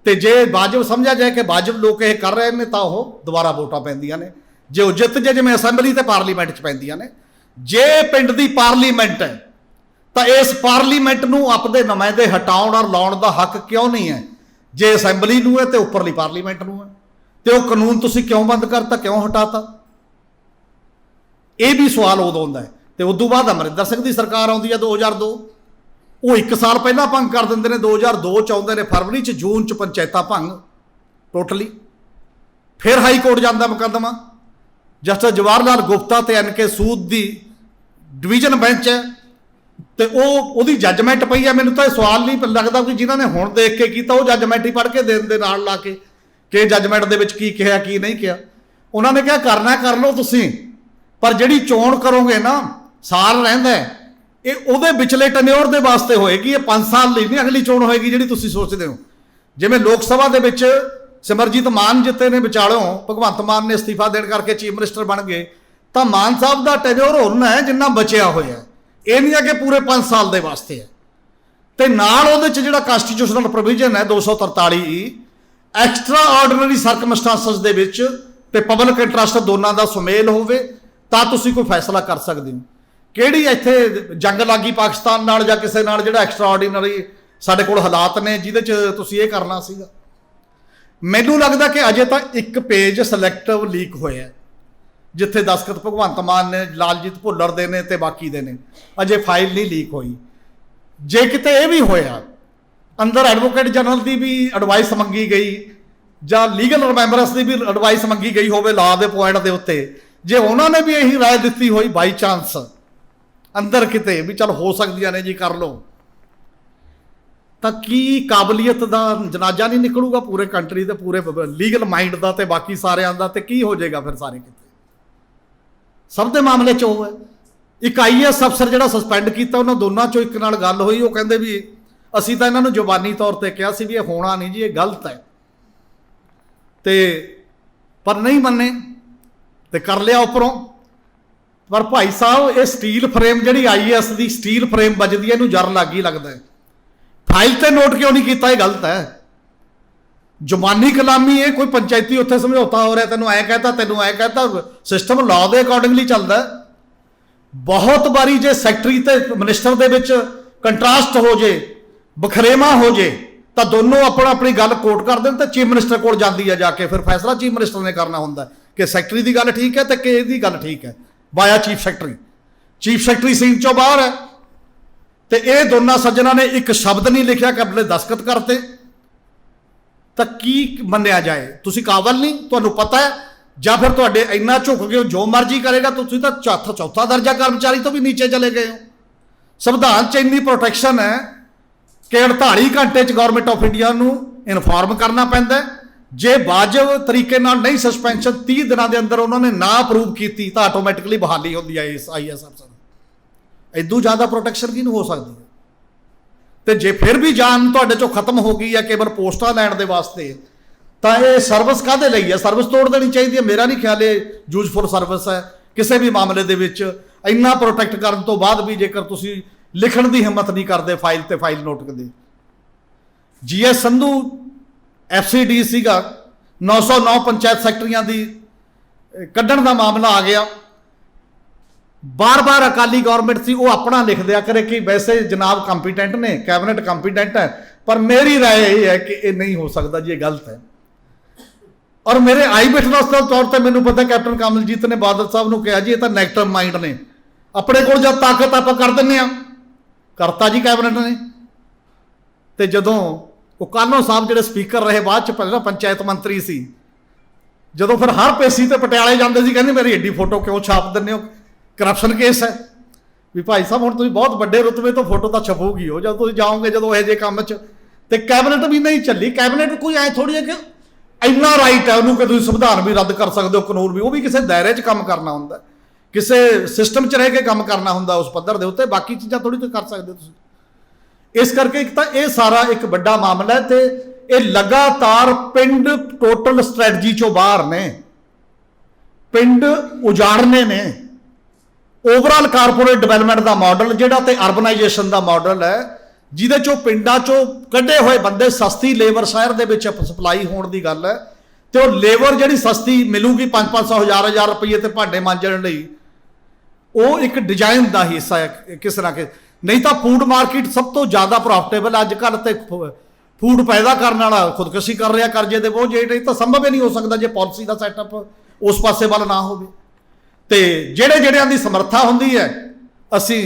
ਤੇ ਜੇ ਵਾਜਬ ਸਮਝਿਆ ਜਾਏ ਕਿ ਵਾਜਬ ਲੋਕ ਇਹ ਕਰ ਰਹੇ ਨੇ, ਤਾਂ ਉਹ ਦੁਬਾਰਾ ਵੋਟਾਂ ਪੈਂਦੀਆਂ ਨੇ। ਜੇ ਉਹ ਜਿੱਤ ਜੇ, ਜਿਵੇਂ ਅਸੈਂਬਲੀ ਤੇ ਪਾਰਲੀਮੈਂਟ 'ਚ ਪੈਂਦੀਆਂ ਨੇ। ਜੇ ਪਿੰਡ ਦੀ ਪਾਰਲੀਮੈਂਟ ਹੈ ਤਾਂ ਇਸ ਪਾਰਲੀਮੈਂਟ ਨੂੰ ਆਪਣੇ ਨੁਮਾਇੰਦੇ ਹਟਾਉਣ ਔਰ ਲਾਉਣ ਦਾ ਹੱਕ ਕਿਉਂ ਨਹੀਂ ਹੈ? ਜੇ ਅਸੈਂਬਲੀ ਨੂੰ ਹੈ ਤੇ ਉੱਪਰਲੀ ਪਾਰਲੀਮੈਂਟ ਨੂੰ ਹੈ, ਤੇ ਉਹ ਕਾਨੂੰਨ ਤੁਸੀਂ ਕਿਉਂ ਬੰਦ ਕਰਤਾ, ਕਿਉਂ ਹਟਾਤਾ? ਇਹ ਵੀ ਸਵਾਲ ਉਦੋਂ ਹੁੰਦਾ ਹੈ। ਤੇ ਉਦੋਂ ਬਾਅਦ ਅਮਰਿੰਦਰ ਸਿੰਘ ਦੀ ਸਰਕਾਰ ਆਉਂਦੀ ਹੈ 2002, ਉਹ 1 ਸਾਲ ਪਹਿਲਾਂ ਭੰਗ ਕਰ ਦਿੰਦੇ ਨੇ। 2002 'ਚ ਆਉਂਦੇ ਨੇ ਫਰਵਰੀ 'ਚ, ਜੂਨ 'ਚ ਪੰਚਾਇਤਾਂ ਭੰਗ ਟੋਟਲੀ। ਫਿਰ ਹਾਈ ਕੋਰਟ ਜਾਂਦਾ ਮੁਕੱਦਮਾ, ਜਸਟਿਸ ਜਵਾਹਰ ਲਾਲ ਗੁਪਤਾ ਤੇ NK ਸੂਦ ਦੀ ਡਿਵੀਜ਼ਨ ਬੈਂਚ ਹੈ, ਤੇ ਉਹਦੀ ਜੱਜਮੈਂਟ ਪਈ ਹੈ। ਮੈਨੂੰ ਤਾਂ ਇਹ ਸਵਾਲ ਨਹੀਂ ਲੱਗਦਾ ਕਿ ਜਿਨ੍ਹਾਂ ਨੇ ਹੁਣ ਦੇਖ ਕੇ ਕੀਤਾ ਉਹ ਜੱਜਮੈਂਟ ਹੀ ਪੜ੍ਹ ਕੇ ਦੇਣ ਦੇ ਨਾਲ ਲਾ ਕੇ ਕਿ ਜੱਜਮੈਂਟ ਦੇ ਵਿੱਚ ਕੀ ਕਿਹਾ ਕੀ ਨਹੀਂ ਕਿਹਾ। ਉਹਨਾਂ ਨੇ ਕਿਹਾ ਕਰਨਾ ਕਰ ਲਓ ਤੁਸੀਂ, ਪਰ ਜਿਹੜੀ ਚੋਣ ਕਰੋਗੇ ਨਾ, ਸਾਲ ਰਹਿੰਦਾ ਇਹ ਉਹਦੇ ਵਿਚਲੇ ਟੈਨਿਓਰ ਦੇ ਵਾਸਤੇ ਹੋਏਗੀ। ਇਹ 5 ਸਾਲ ਲਈ ਨਹੀਂ ਅਗਲੀ ਚੋਣ ਹੋਏਗੀ ਜਿਹੜੀ ਤੁਸੀਂ ਸੋਚਦੇ ਹੋ। ਜਿਵੇਂ ਲੋਕ ਸਭਾ ਦੇ ਵਿੱਚ ਸਿਮਰਜੀਤ ਮਾਨ ਜਿੱਤੇ ਨੇ, ਵਿਚਾਲੋਂ ਭਗਵੰਤ ਮਾਨ ਨੇ ਅਸਤੀਫਾ ਦੇਣ ਕਰਕੇ ਚੀਫ ਮਿਨਿਸਟਰ ਬਣ ਗਏ, ਤਾਂ ਮਾਨ ਸਾਹਿਬ ਦਾ ਟੈਨਿਓਰ ਹੋਣਾ ਹੈ ਜਿੰਨਾ ਬਚਿਆ ਹੋਇਆ। ਇਹ ਨਹੀਂ ਹੈ ਕਿ ਪੂਰੇ 5 ਸਾਲ ਦੇ ਵਾਸਤੇ ਹੈ। ਤੇ ਨਾਲ ਉਹਦੇ 'ਚ ਜਿਹੜਾ ਕੰਸਟੀਟਿਊਸ਼ਨਲ ਪ੍ਰੋਵੀਜ਼ਨ ਹੈ 243, ਐਕਸਟਰਾ ਆਰਡੀਨਰੀ ਸਰਕਮਸਟੈਂਸਸ ਦੇ ਵਿੱਚ ਤੇ ਪਬਲਿਕ ਇੰਟਰਸਟ ਦੋਨਾਂ ਦਾ ਸੁਮੇਲ ਹੋਵੇ ਤਾਂ ਤੁਸੀਂ ਕੋਈ ਫੈਸਲਾ ਕਰ ਸਕਦੇ ਹੋ। ਕਿਹੜੀ ਇੱਥੇ ਜੰਗ ਲੱਗੀ ਪਾਕਿਸਤਾਨ ਨਾਲ ਜਾਂ ਕਿਸੇ ਨਾਲ ਜਿਹੜਾ ਐਕਸਟਰਾ ਆਰਡੀਨਰੀ ਸਾਡੇ ਕੋਲ ਹਾਲਾਤ ਨੇ ਜਿਹਦੇ 'ਚ ਤੁਸੀਂ ਇਹ ਕਰਨਾ ਸੀਗਾ? ਮੈਨੂੰ ਲੱਗਦਾ ਕਿ ਅਜੇ ਤਾਂ 1 ਪੇਜ ਸਿਲੈਕਟਿਵ ਲੀਕ ਹੋਇਆ, ਜਿੱਥੇ ਦਸਖਤ ਭਗਵੰਤ ਮਾਨ ਨੇ, ਲਾਲਜੀਤ ਭੁੱਲਰ ਦੇ ਨੇ ਤੇ ਬਾਕੀ ਦੇ ਨੇ। ਅਜੇ ਫਾਈਲ ਨਹੀਂ ਲੀਕ ਹੋਈ। ਜੇ ਕਿਤੇ ਇਹ ਵੀ ਹੋਇਆ, ਅੰਦਰ ਐਡਵੋਕੇਟ ਜਨਰਲ ਦੀ ਵੀ ਐਡਵਾਈਸ ਮੰਗੀ ਗਈ ਜਾਂ ਲੀਗਲ ਰਿਮੈਂਬਰੈਂਸ ਦੀ ਵੀ ਐਡਵਾਈਸ ਮੰਗੀ ਗਈ ਹੋਵੇ ਲਾ ਦੇ ਪੁਆਇੰਟ ਦੇ ਉੱਤੇ, ਜੇ ਉਹਨਾਂ ਨੇ ਵੀ ਇਹੀ ਰਾਏ ਦਿੱਤੀ ਹੋਈ ਬਾਈ ਚਾਂਸ ਅੰਦਰ ਕਿਤੇ ਵੀ ਚੱਲ ਹੋ ਸਕਦੀਆਂ ਨੇ ਜੀ ਕਰ ਲਓ, ਤਾਂ ਕੀ ਕਾਬਲੀਅਤ ਦਾ ਜਨਾਜ਼ਾ ਨਹੀਂ ਨਿਕਲੂਗਾ ਪੂਰੇ ਕੰਟਰੀ ਦੇ, ਪੂਰੇ ਲੀਗਲ ਮਾਈਂਡ ਦਾ ਤੇ ਬਾਕੀ ਸਾਰਿਆਂ ਦਾ? ਤੇ ਕੀ ਹੋ ਜਾਏਗਾ ਫਿਰ ਸਾਰੇ ਕਿਤੇ? ਸਭ ਦੇ ਮਾਮਲੇ 'ਚ ਉਹ ਹੈ। ਇੱਕ IAS ਅਫਸਰ ਜਿਹੜਾ ਸਸਪੈਂਡ ਕੀਤਾ, ਉਹਨਾਂ ਦੋਨਾਂ 'ਚੋਂ ਇੱਕ ਨਾਲ ਗੱਲ ਹੋਈ, ਉਹ ਕਹਿੰਦੇ ਵੀ ਅਸੀਂ ਤਾਂ ਇਹਨਾਂ ਨੂੰ ਜ਼ੁਬਾਨੀ ਤੌਰ ਤੇ ਕਿਹਾ ਸੀ ਵੀ ਇਹ ਹੋਣਾ ਨਹੀਂ ਜੀ, ਇਹ ਗਲਤ ਹੈ, ਤੇ ਪਰ ਨਹੀਂ ਮੰਨੇ ਤੇ ਕਰ ਲਿਆ ਉੱਪਰੋਂ। ਪਰ ਭਾਈ ਸਾਹਿਬ ਇਹ ਸਟੀਲ ਫਰੇਮ ਜਿਹੜੀ IAS ਦੀ ਸਟੀਲ ਫਰੇਮ ਵੱਜਦੀ ਹੈ, ਇਹਨੂੰ ਜਰ ਲੱਗ ਹੀ ਲੱਗਦਾ। ਫਾਈਲ ਤੇ ਨੋਟ ਕਿਉਂ ਨਹੀਂ ਕੀਤਾ? ਇਹ ਗਲਤ ਹੈ। ਜ਼ੁਬਾਨੀ ਕਲਾਮੀ ਇਹ ਕੋਈ ਪੰਚਾਇਤੀ ਉੱਥੇ ਸਮਝੌਤਾ ਹੋ ਰਿਹਾ, ਤੈਨੂੰ ਐਂ ਕਹਿਤਾ, ਤੈਨੂੰ ਐਂ ਕਹਿਤਾ, ਸਿਸਟਮ ਲਾਅ ਦੇ ਅਕੋਰਡਿੰਗਲੀ ਚੱਲਦਾ। ਬਹੁਤ ਵਾਰੀ ਜੇ ਸੈਕਟਰੀ ਤੇ ਮਿਨਿਸਟਰ ਦੇ ਵਿੱਚ ਕੰਟਰਾਸਟ ਹੋ ਜੇ, ਬਖਰੇਵਾ ਹੋ ਜੇ, ਤਾਂ ਦੋਨੋਂ ਆਪਣੀ ਗੱਲ ਕੋਟ ਕਰ ਦੇਣ ਤੇ ਚੀਫ ਮਿਨਿਸਟਰ ਕੋਲ ਜਾਂਦੀ ਹੈ ਜਾ ਕੇ, ਫਿਰ ਫੈਸਲਾ ਚੀਫ ਮਿਨਿਸਟਰ ਨੇ ਕਰਨਾ ਹੁੰਦਾ ਕਿ ਸੈਕਟਰੀ ਦੀ ਗੱਲ ਠੀਕ ਹੈ ਤੇ ਕਿ ਇਹਦੀ ਗੱਲ ਠੀਕ ਹੈ, via chief secretary. Chief secretary scene ਚੋਂ ਬਾਹਰ ਹੈ ਤੇ ਇਹ ਦੋਨਾਂ ਸੱਜਣਾ ਨੇ ਇੱਕ ਸ਼ਬਦ ਨਹੀਂ ਲਿਖਿਆ ਕਿ ਆਪਣੇ ਦਸਤਖਤ ਕਰਤੇ, ਤਾਂ ਕੀ ਮੰਨਿਆ ਜਾਏ? ਤੁਸੀਂ ਕਾਬਲ ਨਹੀਂ, ਤੁਹਾਨੂੰ ਪਤਾ ਹੈ, ਜਾਂ ਫਿਰ ਤੁਹਾਡੇ ਇੰਨਾ ਝੁਕ ਗਏ ਹੋ ਜੋ ਮਰਜ਼ੀ ਕਰੇਗਾ। ਤੁਸੀਂ ਤਾਂ ਚੌਥਾ ਦਰਜਾ ਕਰਮਚਾਰੀ ਤੋਂ ਵੀ ਨੀਚੇ ਚਲੇ ਗਏ ਹੋ। संविधान च इन्नी प्रोटैक्शन है कि 48 घंटे गौरमेंट ऑफ इंडिया नूं इनफॉर्म करना पैंदा है। जे वाजिब तरीके नाल नहीं सस्पेंशन 30 दिनों के अंदर उन्होंने ना अप्रूव की तो आटोमैटिकली बहाली होती है इस IAS अफसर। इदू ज़्यादा प्रोटैक्शन की हो सकती है। तो जे फिर भी जान तुहाडे चों खत्म हो गई है केवल पोस्टां लैण दे वास्ते, तो ये सर्विस काहदे लई है? सर्विस तोड़ देनी चाहिए है। मेरा नहीं ख्याल ये यूजफुल सर्विस है किसी भी मामले दे विच। इन्ना प्रोटैक्ट करन तो बाद भी जेकर तुसीं लिखण दी हिम्मत नहीं करते फाइल ते फाइल नोट दी। GS संधू FCD सीगा 909 पंचायत सैकटरियां दी कड्ढण दा मामला आ गया। बार बार अकाली गौरमेंट सी वो अपना लिख दिया करे कि वैसे जनाब कंपीटेंट ने, कैबिनेट कंपीटेंट है, पर मेरी राय यही है कि ये नहीं हो सकता जी, ये गलत है। और मेरे आई विटनेस के तौर पर मैंने पता कैप्टन कमलजीत ने बादल साहब ने कहा जी ये तो नैगेटिव माइंड ने, अपने को जब ताकत आप कर दें करता जी कैबिनेट ने। तो जदों वो कानो साहब जो स्पीकर रहे बाद पहला पंचायत मंत्री सी, जो फिर हर पेशी ते पटियाले जाते सी कहते मेरी एडी फोटो क्यों छाप दें, करप्शन केस है भी भाई साहब हुण तुसीं बहुत बड़े रुतबे तो फोटो तो छपूगी हो जब तुसीं जाओगे जो यह जे काम च। ते कैबिनेट भी नहीं चली। कैबिनेट कोई ऐ थोड़ी है कि इन्ना राइट है उन्होंने कि तुसीं संविधान भी रद्द कर सकते हो, कानून भी, वो भी किसी दायरे च काम करना होंदा, किसी सिस्टम च रह के काम करना होंदा उस पद्धर दे उत्ते, बाकी चीज़ां थोड़ी तो कर सकते तुसीं। इस करके एक तो यह सारा एक बड़ा मामला है। तो ये लगातार पिंड टोटल स्ट्रैटजी चों बाहर ने, पिंड उजाड़ने ने। ओवरऑल कारपोरेट डिवेलपमेंट का मॉडल जिहड़ा ते अर्बनाइजेशन का मॉडल है जिहदे चों पिंडां चों कढ़े हुए बंदे सस्ती लेबर शहर दे विच सप्लाई होण दी गल है। तो लेबर जिहड़ी सस्ती मिलूगी 500-500 हज़ार रुपये ते भांडे मांजण लई, वो एक डिजाइन का हिस्सा है किस ना कि। नहीं तो फूड मार्केट सब तो ज़्यादा प्रॉफिटेबल अजकल तो फूड पैदा करने वाला खुदकशी कर रहा करजे दे बोझ, नहीं तो संभव ही नहीं हो सकता जो पॉलिसी का सैटअप उस पासे वाल ना हो। तो जेड़े जेड़ियां दी समर्था होंदी है असी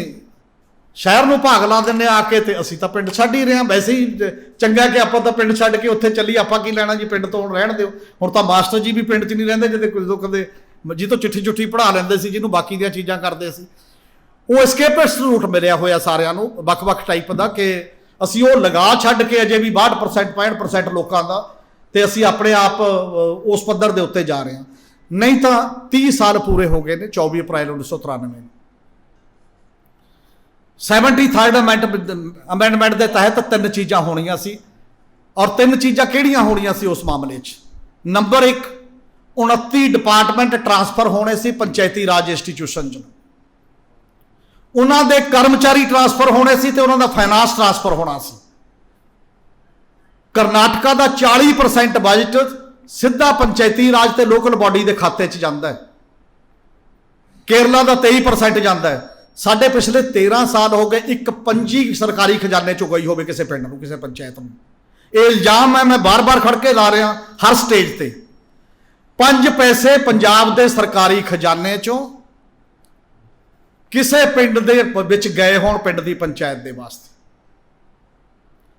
शहर में भाग ला दें आके, तो असी तो पिंड छड्ड ही रहे हैं। वैसे ही चंगा कि आप तो पिंड छड्ड के उत्थे चली, आप की लैना जी, पिंड तो रहन दो। हुण तो मास्टर जी भी पिंड च नहीं रहिंदे जो कदे जी तो चिट्ठी चुट्ठी पढ़ा लेंदे सी, जिन्होंने बाकी दी चीज़ां करते सी। वो एस्केपिस्ट रूट मिलिया होया सारिਆਂ ਨੂੰ ਵੱਖ-ਵੱਖ टाइप का कि असी वो लगा छड्ड के अजे भी 62% 65% लोगों का, तो असी अपने आप उस पद्धर के उत्ते जा रहे हैं। नहीं तो 30 साल पूरे हो गए ने 24 अप्रैल 1993 में 73rd अमेंडमेंट के तहत 3 चीज़ां होणियां सी। और 3 चीज़ां किहड़ियां होणियां सी उस मामले च? नंबर 1, 29 डिपार्टमेंट ट्रांसफर होने सी पंचायती राज इंस्टीट्यूशन च, उन्होंने कर्मचारी ट्रांसफर होने सी ते उन्होंने फाइनांस ट्रांसफर होना सी। कर्नाटका का 40% बजट सीधा पंचायती राज ते लोकल बॉडी के खाते च जाता है, केरला का 23% जाता है। साढ़े पिछले 13 साल हो गए एक पंजी सरकारी खजाने चो गई हो किसी पिंड में, किसी पंचायत में। ये इल्जाम है, मैं बार बार खड़ के ला रहा हर स्टेज पर। 5 पैसे पंजाब के सरकारी खजाने चों किसी पिंड दे विच गए होण पिंड की पंचायत के वास्ते,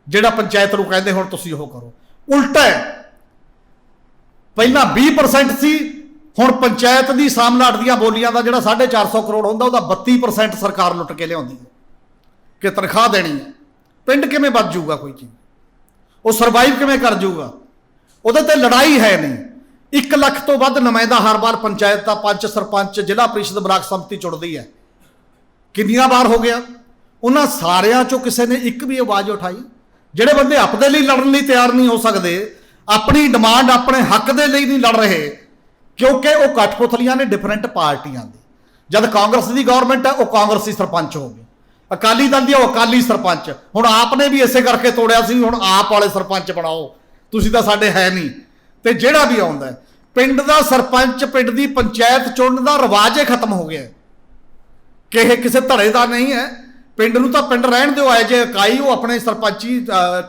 जिहड़ा पंचायत नूं कहंदे हुण तुसीं ओह करो। उल्टा है, पहला 20% सी, हुण पंचायत की सामलाट दीआं बोलियां दा जिहड़ा 450 करोड़ हुंदा उहदा 32% सरकार लुट के लिआउंदी है कि तनख्वाह देनी है। पिंड किवें बच जूगा कोई चीज़, वो सरवाइव किवें कर जूगा? उहदे ते लड़ाई है नहीं। 1 लाख तो वध नुमाइंदा हर बार पंचायत का, पंच सरपंच जिला परिषद ब्लाक संमति चुनती है। कितनियां बार हो गया? उन्होंने सारियां चों किसी ने एक भी आवाज़ उठाई? जिहड़े बंदे अपने लिए लड़न लिए तैयार नहीं हो सकते, अपनी डिमांड अपने हक के लिए नहीं लड़ रहे, क्योंकि वो कठपुतलियां ने डिफरेंट पार्टियां दी। जब कांग्रेस की गौरमेंट है वो कांग्रेसी सरपंच हो गए, अकाली दल दी वो अकाली सरपंच। हुण आपने भी इसे करके तोड़िया सी, हुण आप वाले सरपंच बनाओ, तुसीं तां साडे है नहीं। तो जिहड़ा भी आउंदा है पिंड का सरपंच, पिंड की पंचायत चुनने का रिवाज ही खत्म हो गया कि किसी धड़े का नहीं है। पिंड नूं तां पिंड रहण दिओ, आए जे इकाई वो अपने सरपंची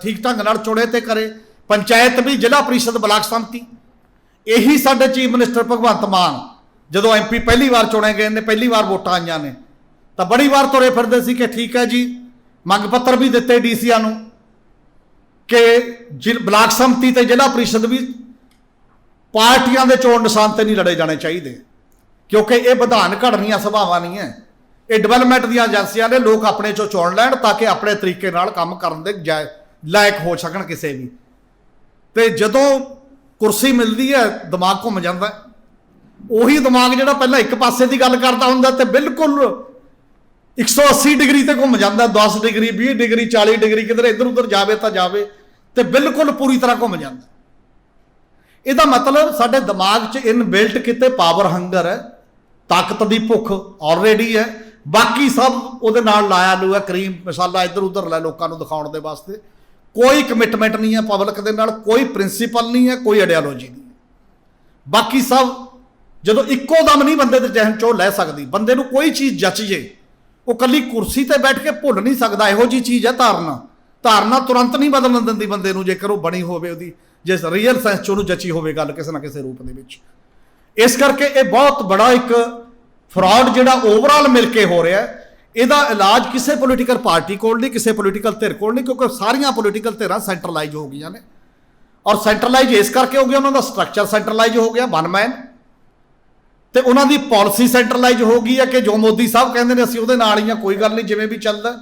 ठीक ढंग नाल चुणे ते करे, पंचायत भी जिला परिषद ब्लाक संमति। यही साडे चीफ मिनिस्टर भगवंत मान जदों MP पहली बार चुने गए ने, पहली बार वोटां आईयां ने, तो बड़ी बार तुरे फिरदे सी कि ठीक है जी, मंग पत्र भी दिते DCआं नूं कि ब्लाक संमति ते जिला परिषद भी पार्टियां दे चोण निशान ते नहीं लड़े जाने चाहिए, क्योंकि ये विधान घड़नियां सभावां नहीं है, ਇਹ ਡਿਵੈਲਪਮੈਂਟ ਦੀਆਂ ਏਜੰਸੀਆਂ ਨੇ, ਲੋਕ ਆਪਣੇ ਚੋਂ ਚੁਣ ਲੈਣ ਤਾਂ ਕਿ ਆਪਣੇ ਤਰੀਕੇ ਨਾਲ ਕੰਮ ਕਰਨ ਦੇ ਲਾਇਕ ਹੋ ਸਕਣ ਕਿਸੇ ਵੀ। ਤੇ ਜਦੋਂ ਕੁਰਸੀ ਮਿਲਦੀ ਹੈ ਦਿਮਾਗ ਘੁੰਮ ਜਾਂਦਾ। ਉਹੀ ਦਿਮਾਗ ਜਿਹੜਾ ਪਹਿਲਾਂ ਇੱਕ ਪਾਸੇ ਦੀ ਗੱਲ ਕਰਦਾ ਹੁੰਦਾ ਤੇ ਬਿਲਕੁਲ 180 ਡਿਗਰੀ ਤੇ ਘੁੰਮ ਜਾਂਦਾ, 10 ਡਿਗਰੀ 20 ਡਿਗਰੀ 40 ਡਿਗਰੀ ਕਿਧਰ ਇੱਧਰ ਉੱਧਰ ਜਾਵੇ ਤਾਂ ਜਾਵੇ, ਤੇ ਬਿਲਕੁਲ ਪੂਰੀ ਤਰ੍ਹਾਂ ਘੁੰਮ ਜਾਂਦਾ। ਇਹਦਾ ਮਤਲਬ ਸਾਡੇ ਦਿਮਾਗ 'ਚ ਇਨਬਿਲਟ ਕਿਤੇ ਪਾਵਰ ਹੰਗਰ ਹੈ, ਤਾਕਤ ਦੀ ਭੁੱਖ ਆਲਰੇਡੀ ਹੈ। ਬਾਕੀ ਸਭ ਉਹਦੇ ਨਾਲ ਲਾਇਆ ਲੂਆ ਕਰੀਮ ਮਸਾਲਾ ਇੱਧਰ ਉੱਧਰ ਲੈ ਲੋਕਾਂ ਨੂੰ ਦਿਖਾਉਣ ਦੇ ਵਾਸਤੇ। ਕੋਈ ਕਮਿਟਮੈਂਟ ਨਹੀਂ ਹੈ ਪਬਲਿਕ ਦੇ ਨਾਲ, ਕੋਈ ਪ੍ਰਿੰਸੀਪਲ ਨਹੀਂ ਹੈ, ਕੋਈ ਆਈਡੀਓਲੋਜੀ ਨਹੀਂ ਹੈ। ਬਾਕੀ ਸਭ ਜਦੋਂ ਇੱਕੋ ਦਮ ਨਹੀਂ ਬੰਦੇ ਦੇ ਜਹਨ ਚੋਂ ਲੈ ਸਕਦੀ। ਬੰਦੇ ਨੂੰ ਕੋਈ ਚੀਜ਼ ਜੱਚ ਜੇ, ਉਹ ਕੱਲੀ ਕੁਰਸੀ ਤੇ ਬੈਠ ਕੇ ਭੁੱਲ ਨਹੀਂ ਸਕਦਾ। ਇਹੋ ਜਿਹੀ ਚੀਜ਼ ਹੈ ਧਾਰਨਾ। ਧਾਰਨਾ ਤੁਰੰਤ ਨਹੀਂ ਬਦਲਣ ਦਿੰਦੀ ਬੰਦੇ ਨੂੰ, ਜੇਕਰ ਉਹ ਬਣੀ ਹੋਵੇ ਉਹਦੀ, ਜੇ ਰੀਅਲ ਸੈਂਸ 'ਚ ਉਹਨੂੰ ਜੱਚੀ ਹੋਵੇ ਗੱਲ ਕਿਸੇ ਨਾ ਕਿਸੇ ਰੂਪ ਦੇ ਵਿੱਚ। ਇਸ ਕਰਕੇ ਇਹ ਬਹੁਤ ਬੜਾ ਇੱਕ ਫਰਾਡ ਜਿਹੜਾ ਓਵਰਆਲ ਮਿਲ ਕੇ ਹੋ ਰਿਹਾ। ਇਹਦਾ ਇਲਾਜ ਕਿਸੇ ਪੋਲੀਟੀਕਲ ਪਾਰਟੀ ਕੋਲ ਨਹੀਂ, ਕਿਸੇ ਪੋਲੀਟੀਕਲ ਧਿਰ ਕੋਲ ਨਹੀਂ, ਕਿਉਂਕਿ ਸਾਰੀਆਂ ਪੋਲੀਟੀਕਲ ਧਿਰਾਂ ਸੈਂਟਰਲਾਈਜ਼ ਹੋ ਗਈਆਂ ਨੇ। ਔਰ ਸੈਂਟਰਲਾਈਜ਼ ਇਸ ਕਰਕੇ ਹੋ ਗਿਆ, ਉਹਨਾਂ ਦਾ ਸਟਰਕਚਰ ਸੈਂਟਰਲਾਈਜ਼ ਹੋ ਗਿਆ, ਵਨ ਮੈਨ, ਤੇ ਉਹਨਾਂ ਦੀ ਪਾਲਿਸੀ ਸੈਂਟਰਲਾਈਜ਼ ਹੋ ਗਈ ਹੈ ਕਿ ਜੋ ਮੋਦੀ ਸਾਹਿਬ ਕਹਿੰਦੇ ਨੇ ਅਸੀਂ ਉਹਦੇ ਨਾਲ ਹੀ ਆ, ਕੋਈ ਗੱਲ ਨਹੀਂ ਜਿਵੇਂ ਵੀ ਚੱਲਦਾ।